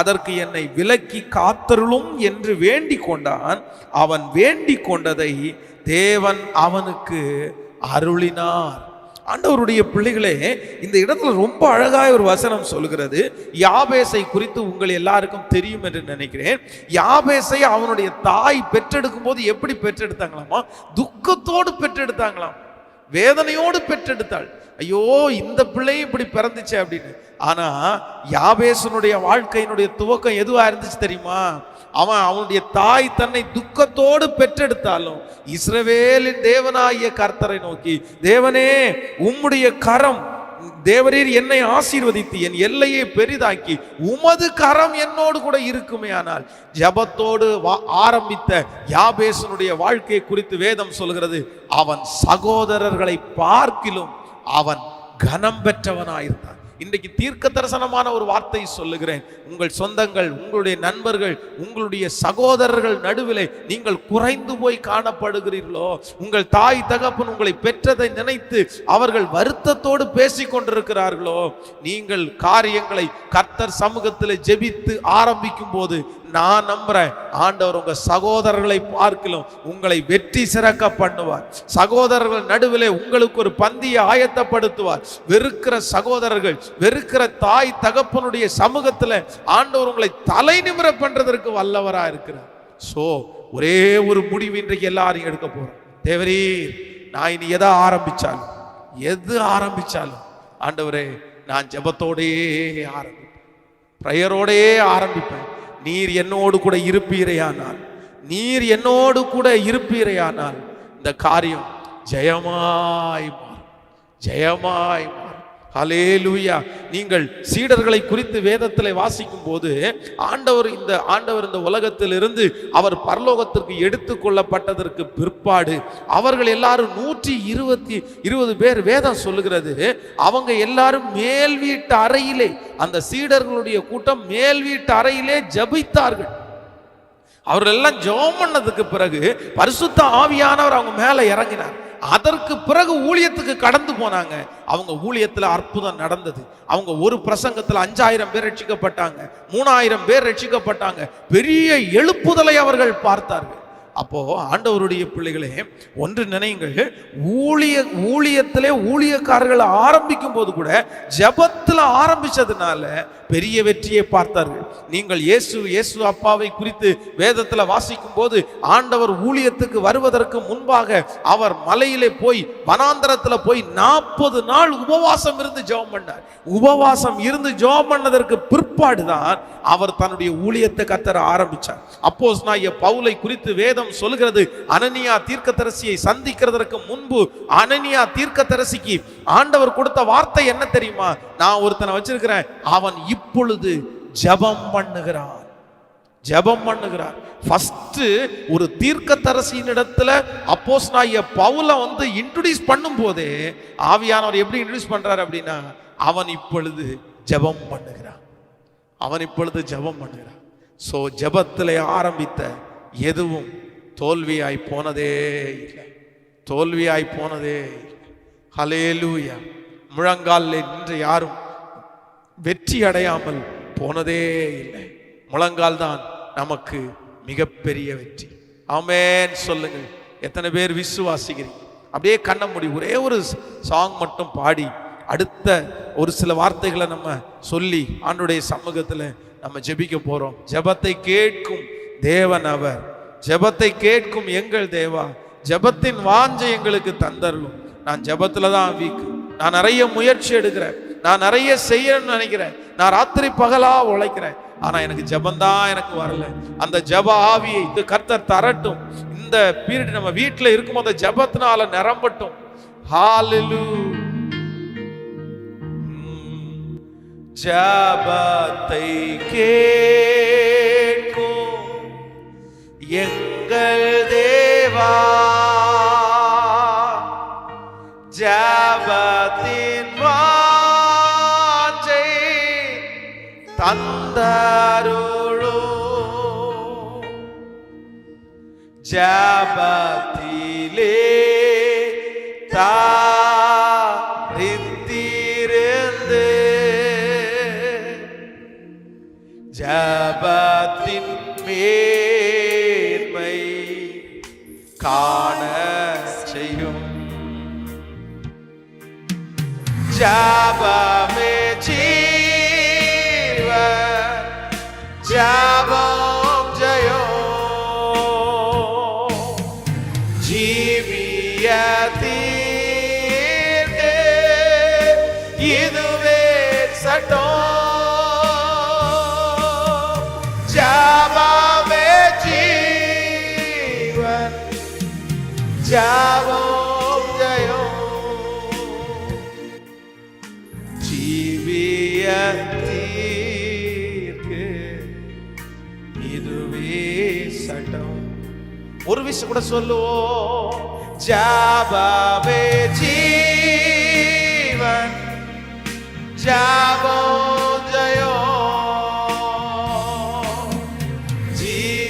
அதற்கு என்னை விலக்கி காத்தருளும் என்று வேண்டிக் கொண்டான். அவன் வேண்டிக் கொண்டதை தேவன் அவனுக்கு அருளினார். ஆண்டவருடைய பிள்ளைகளே, இந்த இடத்துல ரொம்ப அழகாய் ஒரு வசனம் சொல்கிறது. யாபேசை குறித்து உங்கள் எல்லாருக்கும் தெரியும் என்று நினைக்கிறேன். யாபேசை அவனுடைய தாய் பெற்றெடுக்கும் போது எப்படி பெற்றெடுத்தாங்களாமா? துக்கத்தோடு பெற்றெடுத்தாங்களாம், வேதனையோடு பெற்றெடுத்தாள். ஐயோ, இந்த பிள்ளையும் இப்படி பிறந்துச்சு அப்படின்னு. ஆனா யாபேசனுடைய வாழ்க்கையினுடைய துவக்கம் எதுவா இருந்துச்சு தெரியுமா? அவனுடைய தாய் தன்னை துக்கத்தோடு பெற்றெடுத்தாலும் இஸ்ரவேலின் தேவனாகிய கர்த்தரை நோக்கி, தேவனே உம்முடைய கரம், தேவரீர் என்னை ஆசீர்வதித்து என் எல்லையை பெரிதாக்கி உமது கரம் என்னோடு கூட இருக்குமே. ஆனால் ஜபத்தோடு ஆரம்பித்த யாபேசனுடைய வாழ்க்கையை குறித்து வேதம் சொல்கிறது, அவன் சகோதரர்களை பார்க்கிலும் அவன் கனம் பெற்றவனாயிருந்தான். இன்றைக்கு தீர்க்க தரிசனமான ஒரு வார்த்தை சொல்லுகிறேன். உங்கள் சொந்தங்கள், உங்களுடைய நண்பர்கள், உங்களுடைய சகோதரர்கள் நடுவிலே நீங்கள் குறைந்து போய் காணப்படுகிறீர்களோ, உங்கள் தாய் தகப்பன் உங்களை பெற்றதை நினைத்து அவர்கள் வருத்தத்தோடு பேசிக் கொண்டிருக்கிறார்களோ, நீங்கள் காரியங்களை கர்த்தர் சமூகத்தில் ஜெபித்து ஆரம்பிக்கும் போது நான் நம்புறேன், ஆண்டவர் உங்க சகோதரர்களை பார்க்கலாம் உங்களை வெற்றி சிறக்க பண்ணுவார். சகோதரர்கள் நடுவிலே உங்களுக்கு ஒரு பந்தியை ஆயத்தப்படுத்துவார். வெறுக்கிற சகோதரர்கள், வெறுக்கிற தாய் தகப்பனுடைய சமூகத்தில் ஆண்டவர் உங்களை தலை நிமிர பண்றதற்கு வல்லவரா இருக்கிறார். சோ ஒரே ஒரு முடிவு இன்றைக்கு எல்லாரும் எடுக்க போறோம். தேவரே, நான் இனி எதை ஆரம்பிச்சாலும் ஆண்டவரே, நான் ஜெபத்தோடே ஆரம்பிப்பேன், பிரேயரோடே ஆரம்பிப்பேன். நீர் என்னோடு கூட இருப்பீரையானால் இந்த காரியம் ஜெயமாய் மாறும். ஹல்லேலூயா. நீங்கள் சீடர்களை குறித்து வேதத்தில் வாசிக்கும் போது ஆண்டவர் இந்த உலகத்திலிருந்து அவர் பரலோகத்திற்கு எடுத்து கொள்ளப்பட்டதற்கு பிற்பாடு அவர்கள் எல்லாரும் 120 பேர் வேதம் சொல்லுகிறது. அவங்க எல்லாரும் மேல் வீட்டு அறையிலே, அந்த சீடர்களுடைய கூட்டம் மேல் வீட்டு அறையிலே ஜெபித்தார்கள். அவர்கள் எல்லாம் ஜெபம் பண்ணதுக்கு பிறகு பரிசுத்த ஆவியானவர் அவங்க மேல இறங்கினார். அதற்கு பிறகு ஊழியத்துக்கு கடந்து போனாங்க. அவங்க ஊழியத்தில் அற்புதம் நடந்தது. அவங்க ஒரு பிரசங்கத்தில் 5000 பேர் ரட்சிக்கப்பட்டாங்க, 3000 பேர் ரட்சிக்கப்பட்டாங்க. பெரிய எழுப்புதலை அவர்கள் பார்த்தார்கள். அப்போ ஆண்டவருடைய பிள்ளைகளே, ஒன்று நினையுங்கள், ஊழியத்திலே ஊழியக்காரர்கள் ஆரம்பிக்கும் போது கூட ஜெபத்தில் ஆரம்பிச்சதுனால பெரிய வெற்றியை பார்த்தார்கள். நீங்கள் இயேசு அப்பாவை குறித்து வேதத்தில் வாசிக்கும் போது ஆண்டவர் ஊழியத்துக்கு வருவதற்கு முன்பாக அவர் மலையிலே போய், வனாந்தரத்தில் போய் 40 நாள் உபவாசம் இருந்து ஜெபம் பண்ணார். உபவாசம் இருந்து ஜெபம் பண்ணதற்கு பிற்பாடுதான் அவர் தன்னுடைய ஊழியத்தை கத்தர ஆரம்பிச்சார். அப்போஸ்தலனாகிய பவுலை குறித்து வேதம் சொல்கிறது, அனனியா தீர்க்கதரிசியை சந்திக்கிறதற்கு முன்பு அனனியா தீர்க்கதரிசிக்கு ஆண்டவர் கொடுத்த வார்த்தை என்ன தெரியுமா? நான் ஒருத்தனை வச்சிருக்கிறேன், அவன் இப்பொழுது ஜெபம் பண்ணுகிறான். ஃபர்ஸ்ட் ஒரு தீர்க்கதரிசியினிடத்துல அப்போஸ்தலனாகிய பவுலை இன்ட்ரோடியூஸ் பண்ணும் போதே ஆவியானவர் எப்படி இன்ட்ரோடியூஸ் பண்றாரு அப்படின்னா, அவன் இப்பொழுது ஜெபம் பண்ணுகிறான். சோ ஜெபத்திலே ஆரம்பித்த எதுவும் தோல்வியாய் போனதே இல்லை. ஹல்லேலூயா. முழங்காலில் நின்று யாரும் வெற்றி அடையாமல் போனதே இல்லை. முழங்கால் தான் நமக்கு மிகப்பெரிய வெற்றி. ஆமென் சொல்லுங்கள். எத்தனை பேர் விசுவாசிக்கிறீங்க? அப்படியே கண்ண மூடி ஒரே ஒரு சாங் மட்டும் பாடி அடுத்த ஒரு சில வார்த்தைகளை நம்ம சொல்லி ஆண்டவருடைய சமூகத்தில் நம்ம ஜெபிக்க போறோம். ஜெபத்தை கேட்கும் தேவன் அவர், ஜெபத்தை கேட்கும் எங்கள் தேவா, ஜெபத்தின் வாஞ்சை எங்களுக்கு தந்தரலும். நான் ஜெபத்துல தான் வீக், நான் நிறைய முயற்சி எடுக்கிறேன், நான் நிறைய செய்யணும்னு நினைக்கிறேன், நான் ராத்திரி பகலா உழைக்கிறேன், ஆனா எனக்கு ஜெபந்தான் எனக்கு வரல. அந்த ஜெப ஆவியை இந்த கர்த்தர் தரட்டும். இந்த பீரியட் நம்ம வீட்டில் இருக்கும் அந்த ஜெபத்தினால நிரம்பட்டும். ஹல்லேலூயா. ஜெபத்தை கேட்கும் எங்கள் தேவா, ஜெபத்தின் வாஞ்சை தந்தருளும். ஜெபத்திலே தாரித்திருந்து காண செய்யும். ஜபமே ஜீவ, ஜபம் ஜெயம். ஜீவியத்திற்கு இதுவே சட்டம். ஜபமே ஜீவன், ஜபம் ஜெயம். ஜீவியத்திற்கு இதுவே சட்டம். ஒரு விஷயம் கூட சொல்லுவோம். ஜபமே ஜீவன், ஜபம் ஜெயம். ஜீவியத்திற்கு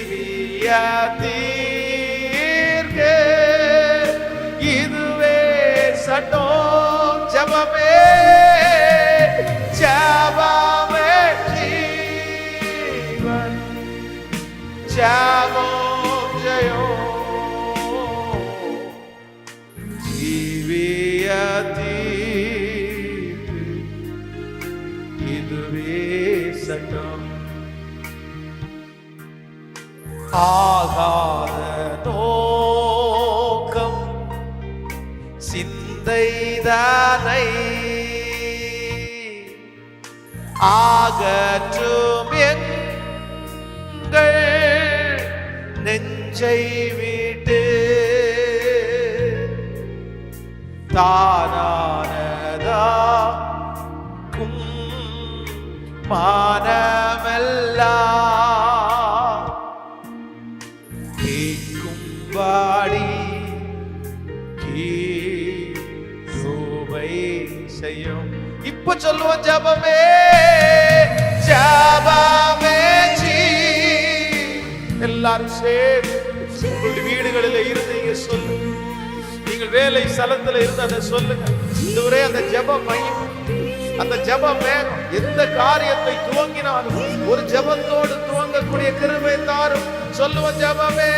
இதுவே சட்டம். ஜபமே ஜபமே ஜீவன், ஜபம் ஜெயம். ஜீவியத்திற்கு இதுவே சட்டம். ஆகாத நோக்கம் சிந்தைதானை ஆகற்றும் எங்கள் நெஞ்சை விட்டு. தானானதாக்கும் மானமெல்லாம் கேட்கும்படி கிருபை செய்யும். இப்ப சொல்லுவோம். ஜபமே ஜபமே எல்லாரும் சேர்ந்து உங்களுடைய வீடுகளில் இருந்தீங்க சொல்லுங்க. நீங்கள் வேலை ஸ்தலத்தில் இருந்து அதை சொல்லுங்க. இதுவரை அந்த ஜபம் மையம், அந்த ஜபம் வேகம். எந்த காரியத்தை துவங்கினாலும் ஒரு ஜபத்தோடு துவங்கக்கூடிய கிருபை தாரும். சொல்லுவோம். ஜபமே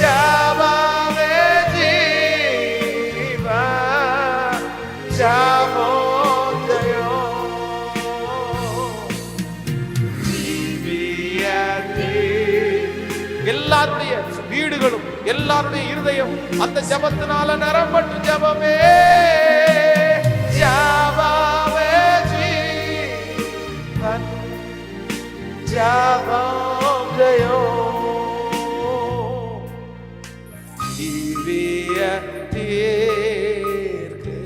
ஜபமே ஜீவ, ஜபம் ஜெயம். எல்லாருடைய வீடுகளும் எல்லாருடைய இருதயம் அந்த ஜபத்தினால நிரம்பட்டு. ஜபமே ஜபமே ஜீவன், ஜபம் ஜெயம். ஜீவியத்திற்கு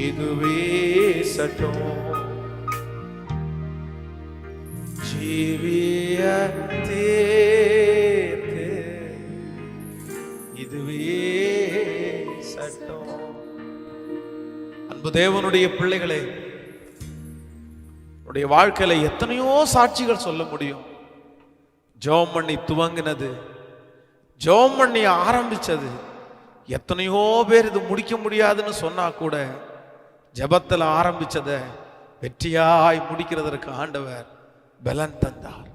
இதுவே சட்டம். ஜீவியத்திற்கு இதுவே சட்டம். அன்பு தேவனுடைய பிள்ளைகளே, உடைய வாழ்க்கையில எத்தனையோ சாட்சிகள் சொல்ல முடியும். ஜெபம் பண்ணி துவங்கினது, ஜெபம் பண்ணி ஆரம்பிச்சது. எத்தனையோ பேர் இது முடிக்க முடியாதுன்னு சொன்னா கூட ஜெபத்தில் ஆரம்பிச்சதை வெற்றியாய் முடிக்கிறதற்கு ஆண்டவர் பலன் தந்தார்.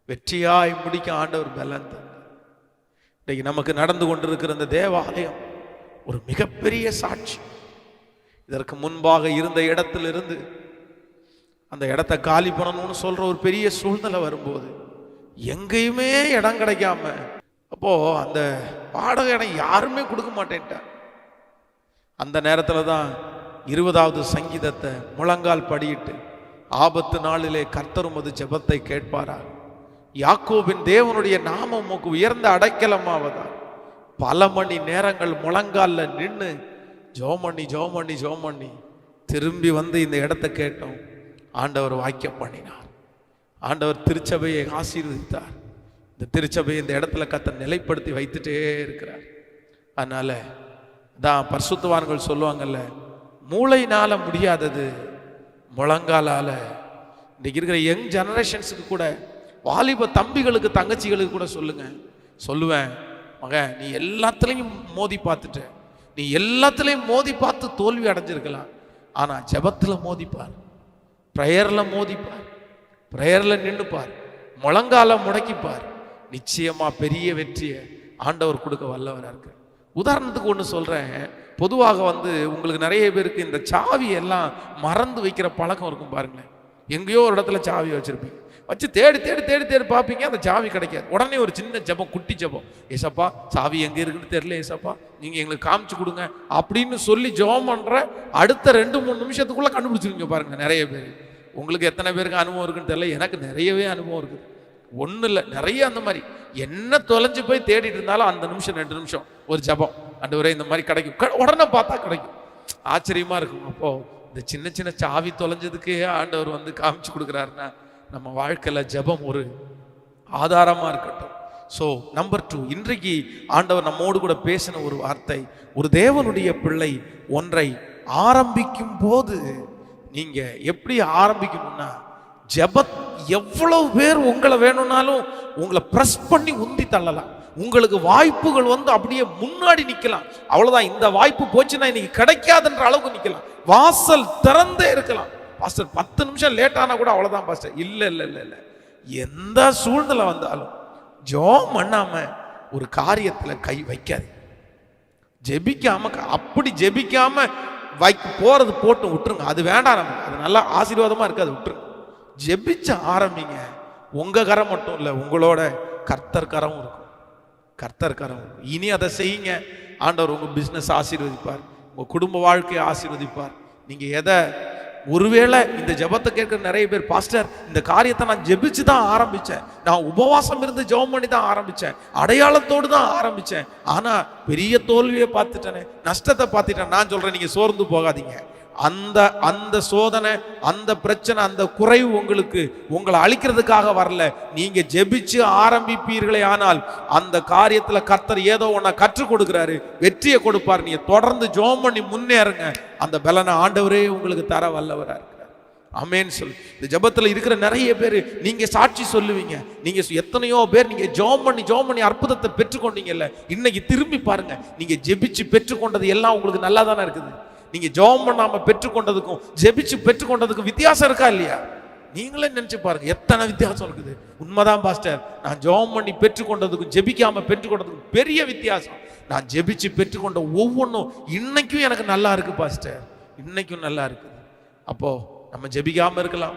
வெற்றியாய் முடிக்க ஆண்டவர் பலன் தந்தார். இன்னைக்கு நமக்கு நடந்து கொண்டிருக்கிற இந்த தேவாலயம் ஒரு மிகப்பெரிய சாட்சி. இதற்கு முன்பாக இருந்த இடத்திலிருந்து அந்த இடத்தை காலி பண்ணணும்னு சொல்ற ஒரு பெரிய சூழ்நிலை வரும்போது எங்கேயுமே இடம் கிடைக்காம, அப்போ அந்த வாடகை இடம் யாருமே கொடுக்க மாட்டேன்ட்டார். அந்த நேரத்தில் தான் 20வது சங்கீதத்தை முழங்கால் படியிட்டு, ஆபத்து நாளிலே கர்த்தர் உமது ஜெபத்தை கேட்பாரா, யாக்கோபின் தேவனுடைய நாமம் உமக்கு உயர்ந்த அடைக்கலமாவதா. பல மணி நேரங்கள் முழங்கால்ல நின்று ஜெபம் பண்ணி திரும்பி வந்து இந்த இடத்தை கேட்டோம். ஆண்டவர் வாக்கியம் பண்ணினார். ஆண்டவர் திருச்சபையை ஆசீர்வதித்தார். இந்த திருச்சபையை இந்த இடத்துல கர்த்தர் நிலைப்படுத்தி வைத்துட்டே இருக்கிறார். அதனால தான் பரிசுத்தவான்கள் சொல்லுவாங்கல்ல, மூளையினால முடியாதது முழங்காலால. இன்னைக்கு இருக்கிற யங் ஜெனரேஷன்ஸுக்கு கூட, வாலிப தம்பிகளுக்கு தங்கச்சிகளுக்கு கூட சொல்லுவேன், மகன் நீ எல்லாத்துலேயும் மோதி பார்த்துட்ட, நீ எல்லாத்துலேயும் மோதி பார்த்து தோல்வி அடைஞ்சிருக்கலாம். ஆனால் ஜெபத்தில் மோதிப்பார், ப்ரேயரில் மோதிப்பார், ப்ரேயரில் நின்றுப்பார், முழங்கால முடக்கிப்பார். நிச்சயமா பெரிய வெற்றியை ஆண்டவர் கொடுக்க வல்லவராக இருக்கு. உதாரணத்துக்கு ஒன்று சொல்றேன். பொதுவாக உங்களுக்கு நிறைய பேருக்கு இந்த சாவி எல்லாம் மறந்து வைக்கிற பழக்கம் இருக்கும் பாருங்களேன். எங்கேயோ ஒரு இடத்துல சாவி வச்சிருப்பீங்க, வச்சு தேடி தேடி தேடி தேடி பார்ப்பீங்க, அந்த சாவி கிடைக்காது. உடனே ஒரு சின்ன ஜெபம், குட்டி ஜெபம், ஏசப்பா சாவி எங்கே இருக்குன்னு தெரியல, ஏசப்பா நீங்கள் எங்களுக்கு காமிச்சு கொடுங்க அப்படின்னு சொல்லி ஜெபம் பண்ணுற அடுத்த 2-3 நிமிஷத்துக்குள்ளே கண்டுபிடிச்சிருங்க பாருங்க நிறைய பேர். உங்களுக்கு எத்தனை பேருக்கு அனுபவம் இருக்குன்னு தெரியல, எனக்கு நிறையவே அனுபவம் இருக்குது. ஒன்றும் இல்லை, நிறைய அந்த மாதிரி என்ன தொலைஞ்சு போய் தேடிட்டு இருந்தாலும் அந்த நிமிஷம் 2 நிமிஷம் ஒரு ஜெபம், ஆண்டவரே இந்த மாதிரி கிடைக்கும், உடனே பார்த்தா கிடைக்கும். ஆச்சரியமா இருக்கும். அப்போ இந்த சின்ன சின்ன சாவி தொலைஞ்சதுக்கே ஆண்டவர் காமிச்சு கொடுக்குறாருன்னா நம்ம வாழ்க்கையில ஜெபம் ஒரு ஆதாரமா இருக்கட்டும். ஸோ நம்பர் 2, இன்றைக்கு ஆண்டவர் நம்மோடு கூட பேசின ஒரு வார்த்தை, ஒரு தேவனுடைய பிள்ளை ஒன்றை ஆரம்பிக்கும் போது நீங்க எப்படி ஆரம்பிக்கணும்னா, ஜெபத் எவ்வளவு பேர் உங்களை வேணும்னாலும் உங்களை பிரஸ் பண்ணி உந்தி தள்ளலாம். உங்களுக்கு வாய்ப்புகள் அப்படியே முன்னாடி நிக்கலாம். அவ்வளவுதான், இந்த வாய்ப்பு போச்சுன்னா இன்னைக்கு கிடைக்காதுன்ற அளவுக்கு நிக்கலாம். வாசல் திறந்தே இருக்கலாம். பாஸ்டர் 10 நிமிஷம் லேட் ஆனா கூட அவ்வளவுதான் பாஸ்டர். இல்ல இல்ல இல்ல இல்ல, எந்த சூழ்நிலை வந்தாலும் ஜெபம் பண்ணாம ஒரு காரியத்துல கை வைக்காது. ஜெபிக்காம, அப்படி ஜெபிக்காம போறது போட்டு விட்டுருங்க, அது வேண்டாம் நமக்கு, அது நல்லா ஆசீர்வாதமா இருக்காது, விட்டுருங்க. ஜெபிச்ச ஆரம்பிங்க. உங்க கரம் மட்டும் இல்ல, உங்களோட கர்த்தர் கரம் இருக்கும். கர்த்தர் கரம் இனி அதை செய்யுங்க. ஆண்டவர் உங்க பிசினஸ் ஆசீர்வதிப்பார், உங்க குடும்ப வாழ்க்கையை ஆசீர்வதிப்பார். நீங்க எதை, ஒருவேளை இந்த ஜெபத்தை கேட்கிற நிறைய பேர், பாஸ்டர் இந்த காரியத்தை நான் ஜெபிச்சு தான் ஆரம்பிச்சேன், நான் உபவாசம் இருந்து ஜெபம் பண்ணி தான் ஆரம்பிச்சேன், அடையாளத்தோடு தான் ஆரம்பிச்சேன், ஆனா பெரிய தோல்வியை பார்த்துட்டேனே, நஷ்டத்தை பார்த்துட்டேன். நான் சொல்றேன், நீங்க சோர்ந்து போகாதீங்க. அந்த சோதனை, அந்த பிரச்சனை, அந்த குறைவு உங்களை அழிக்கிறதுக்காக வரல. நீங்க ஜெபிச்சு ஆரம்பிப்பீர்களே ஆனால் அந்த காரியத்துல கர்த்தர் ஏதோ ஒன்ன கற்றுக் கொடுக்கிறாரு, வெற்றியை கொடுப்பார். நீங்க தொடர்ந்து ஜெபம் பண்ணி முன்னேறுங்க. அந்த பலனை ஆண்டவரே உங்களுக்கு தர வல்லவரா இருக்கிறார். ஆமென் சொல்லு. இந்த ஜெபத்துல இருக்கிற நிறைய பேர் நீங்க சாட்சி சொல்லுவீங்க. நீங்க எத்தனையோ பேர் நீங்க ஜெபம் பண்ணி அற்புதத்தை பெற்றுக்கொண்டீங்கல்ல, இன்னைக்கு திரும்பி பாருங்க, நீங்க ஜெபிச்சு பெற்றுக்கொண்டது எல்லாம் உங்களுக்கு நல்லா தானே இருக்குது. நீங்க ஜெபம் பண்ணாம பெற்றுக்கொண்டதுக்கும் ஜெபிச்சு பெற்றுக்கொண்டதுக்கும் வித்தியாசம் இருக்கா இல்லையா? நீங்களே நினைச்சு பாருங்க, எத்தனை வித்தியாசம் இருக்குது. உண்மைதான் பாஸ்டர், நான் ஜெபம் பண்ணி பெற்றுக்கொண்டதுக்கும் ஜெபிக்காம பெற்றுக்கொண்டதுக்கும் பெரிய வித்தியாசம். நான் ஜெபிச்சு பெற்றுக்கொண்ட ஒவ்வொன்றும் இன்னைக்கும் எனக்கு நல்லா இருக்கு பாஸ்டர், இன்னைக்கும் நல்லா இருக்குது. அப்போ நம்ம ஜெபிக்காம இருக்கலாம்.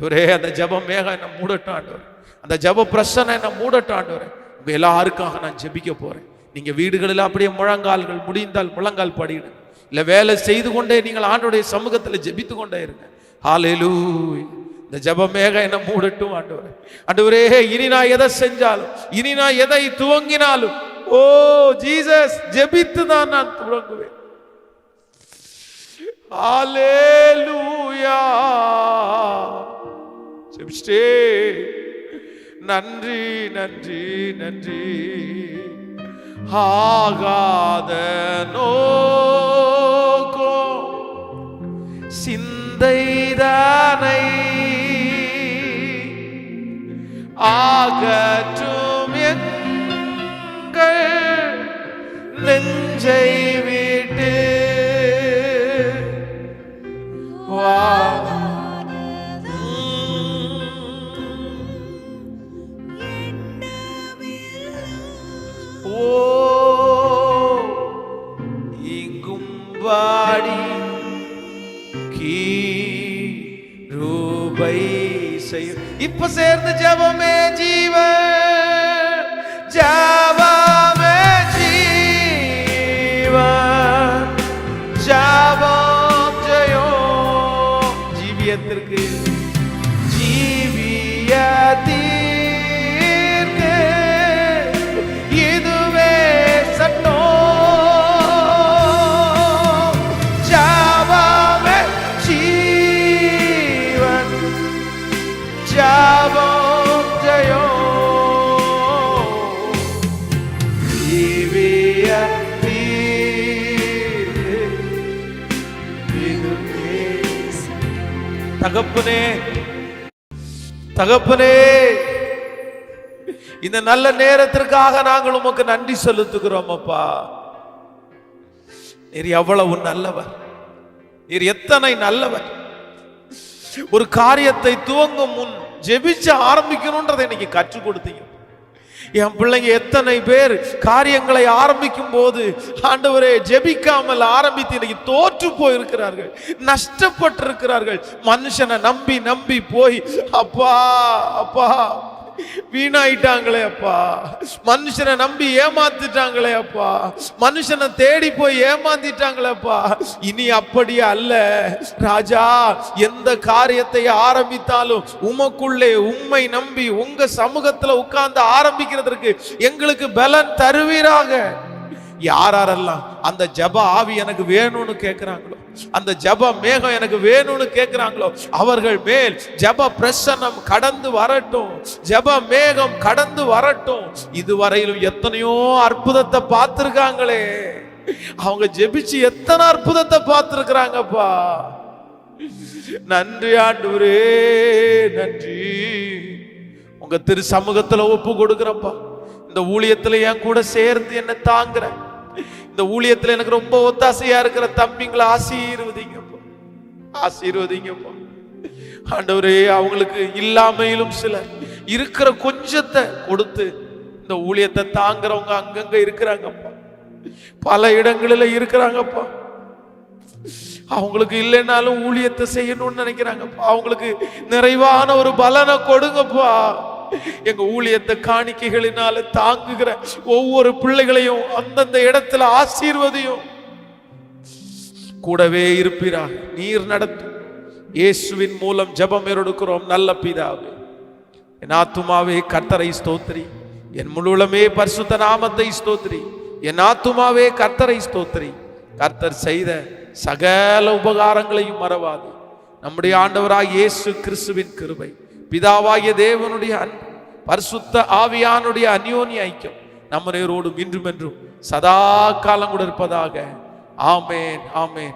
ஒரே அந்த ஜெபம் மேகம் என்ன மூடட்டும் ஆண்டவர், அந்த ஜெப பிரசனை என்ன மூடட்டும் ஆண்டவர். உங்க எல்லாருக்காக நான் ஜெபிக்க போறேன். நீங்க வீடுகளில் அப்படியே முழங்கால்கள் முடிந்தால் முழங்கால் படிடுங்க, இல்ல வேலை செய்து கொண்டே நீங்கள் ஆண்டவருடைய சமூகத்தில் ஜெபித்து கொண்டே இருங்க. ஹல்லேலூயா. இந்த ஜெபமேக என்ன மூடட்டும் ஆண்டவரே. ஆண்டவரே, இனி நான் எதை செஞ்சாலும், இனி நான் எதை துவங்கினாலும், ஓ ஜீசஸ், ஜெபித்து தான் நான் துவங்குவேன். ஹல்லேலூயா. ஜெபிச்சே. நன்றி நன்றி நன்றி. ஆகாத நோக்கம் சிந்தைதானை ஆகற்றும் எங்கள் நெஞ்சை விட்டு வாடி கிருபை செய்யும். இப்ப சேர்ந்து ஜெபமே ஜீவன், ஜெபமே ஜீவன், ஜெபம் ஜெயம். ஜீவியத்திற்கு ஜீவியத்திற்கு இதுவே சட்டம். தகப்பனே, தகப்பனே, இந்த நல்ல நேரத்திற்காக நாங்கள் உமக்கு நன்றி செலுத்துகிறோம் அப்பா. நீர் எவ்வளவு நல்லவர், நீர் எத்தனை நல்லவர். ஒரு காரியத்தை துவங்கும் முன் ஜெபிச்சு ஆரம்பிக்கணும்ன்றதை இன்னைக்கு கற்றுக் கொடுத்தீங்க. என் பிள்ளைங்க எத்தனை பேர் காரியங்களை ஆரம்பிக்கும் போது ஆண்டவரே ஜெபிக்காமல் ஆரம்பித்து இன்னைக்கு தோற்று போயிருக்கிறார்கள், நஷ்டப்பட்டிருக்கிறார்கள். மனுஷனை நம்பி நம்பி போய் அப்பா அப்பா வீணாயிட்டாங்களே அப்பா, மனுஷனை நம்பி ஏமாத்திட்டாங்களே அப்பா, மனுஷனை தேடி போய் ஏமாத்திட்டாங்களே அப்பா. இனி அப்படியே அல்ல ராஜா, எந்த காரியத்தை ஆரம்பித்தாலும் உமக்குள்ளே உம்மை நம்பி உங்க சமூகத்துல உட்கார்ந்து ஆரம்பிக்கிறதுக்கு எங்களுக்கு பலன் தருவீராக. யாரெல்லாம் அந்த ஜப ஆவி எனக்கு வேணும்னு கேட்கிறாங்களோ, அந்த ஜப மேகம் எனக்கு வேணும்னு கேட்கிறாங்களோ, அவர்கள் மேல் ஜப பிரசன்னம் கடந்து வரட்டும், ஜப மேகம் கடந்து வரட்டும். இதுவரையிலும் எத்தனையோ அற்புதத்தை பார்த்திருக்காங்களே, அவங்க ஜெபிச்சு எத்தனை அற்புதத்தை பார்த்திருக்கிறாங்கப்பா. நன்றி ஆண்டவரே, நன்றி. உங்க திரு சமூகத்துல ஒப்பு கொடுக்கிறப்பா. இந்த ஊழியத்துல என் கூட சேர்ந்து என்ன தாங்குற, இந்த ஊழியத்துல எனக்கு ரொம்ப ஒத்தாசையா இருக்கிற தம்பிங்களை ஆசீர்வதிங்கப்பா, ஆசீர்வதிங்கப்பா ஆண்டவரே. அவங்களுக்கு இல்லாமையிலும் சிலர் இருக்கிற கொஞ்சத்தை கொடுத்து இந்த ஊழியத்தை தாங்குறவங்க அங்கங்க இருக்கிறாங்கப்பா, பல இடங்களில இருக்கிறாங்கப்பா. அவங்களுக்கு இல்லைன்னாலும் ஊழியத்தை செய்யணும்னு நினைக்கிறாங்கப்பா. அவங்களுக்கு நிறைவான ஒரு பலனை கொடுங்கப்பா. எங்க ஊழியத்தை காணிக்கைகளினால தாங்குகிற ஒவ்வொரு பிள்ளைகளையும் அந்தந்த இடத்துல ஆசீர்வதியும், கூடவே இருப்பீராக. நீர் நடத்தும். இயேசுவின் மூலம் ஜெபம் எடுக்கிறோம் நல்ல பிதாவே. என் ஆத்துமாவே கர்த்தரை ஸ்தோத்திரி, என் முழுவதுமே பரிசுத்த நாமத்தை ஸ்தோத்திரி. என் ஆத்துமாவே கர்த்தரை ஸ்தோத்திரி. கர்த்தர் செய்த சகல உபகாரங்களையும் மறவாது. நம்முடைய ஆண்டவராய் இயேசு கிறிஸ்துவின் கிருபை, பிதாவாகிய தேவனுடைய அன்பு, பரிசுத்த ஆவியானுடைய அந்யோன்ய ஐக்கியம் நம்மரோடும் இன்றும் என்றும் சதா காலம் கூட இருப்பதாக. ஆமேன், ஆமேன்.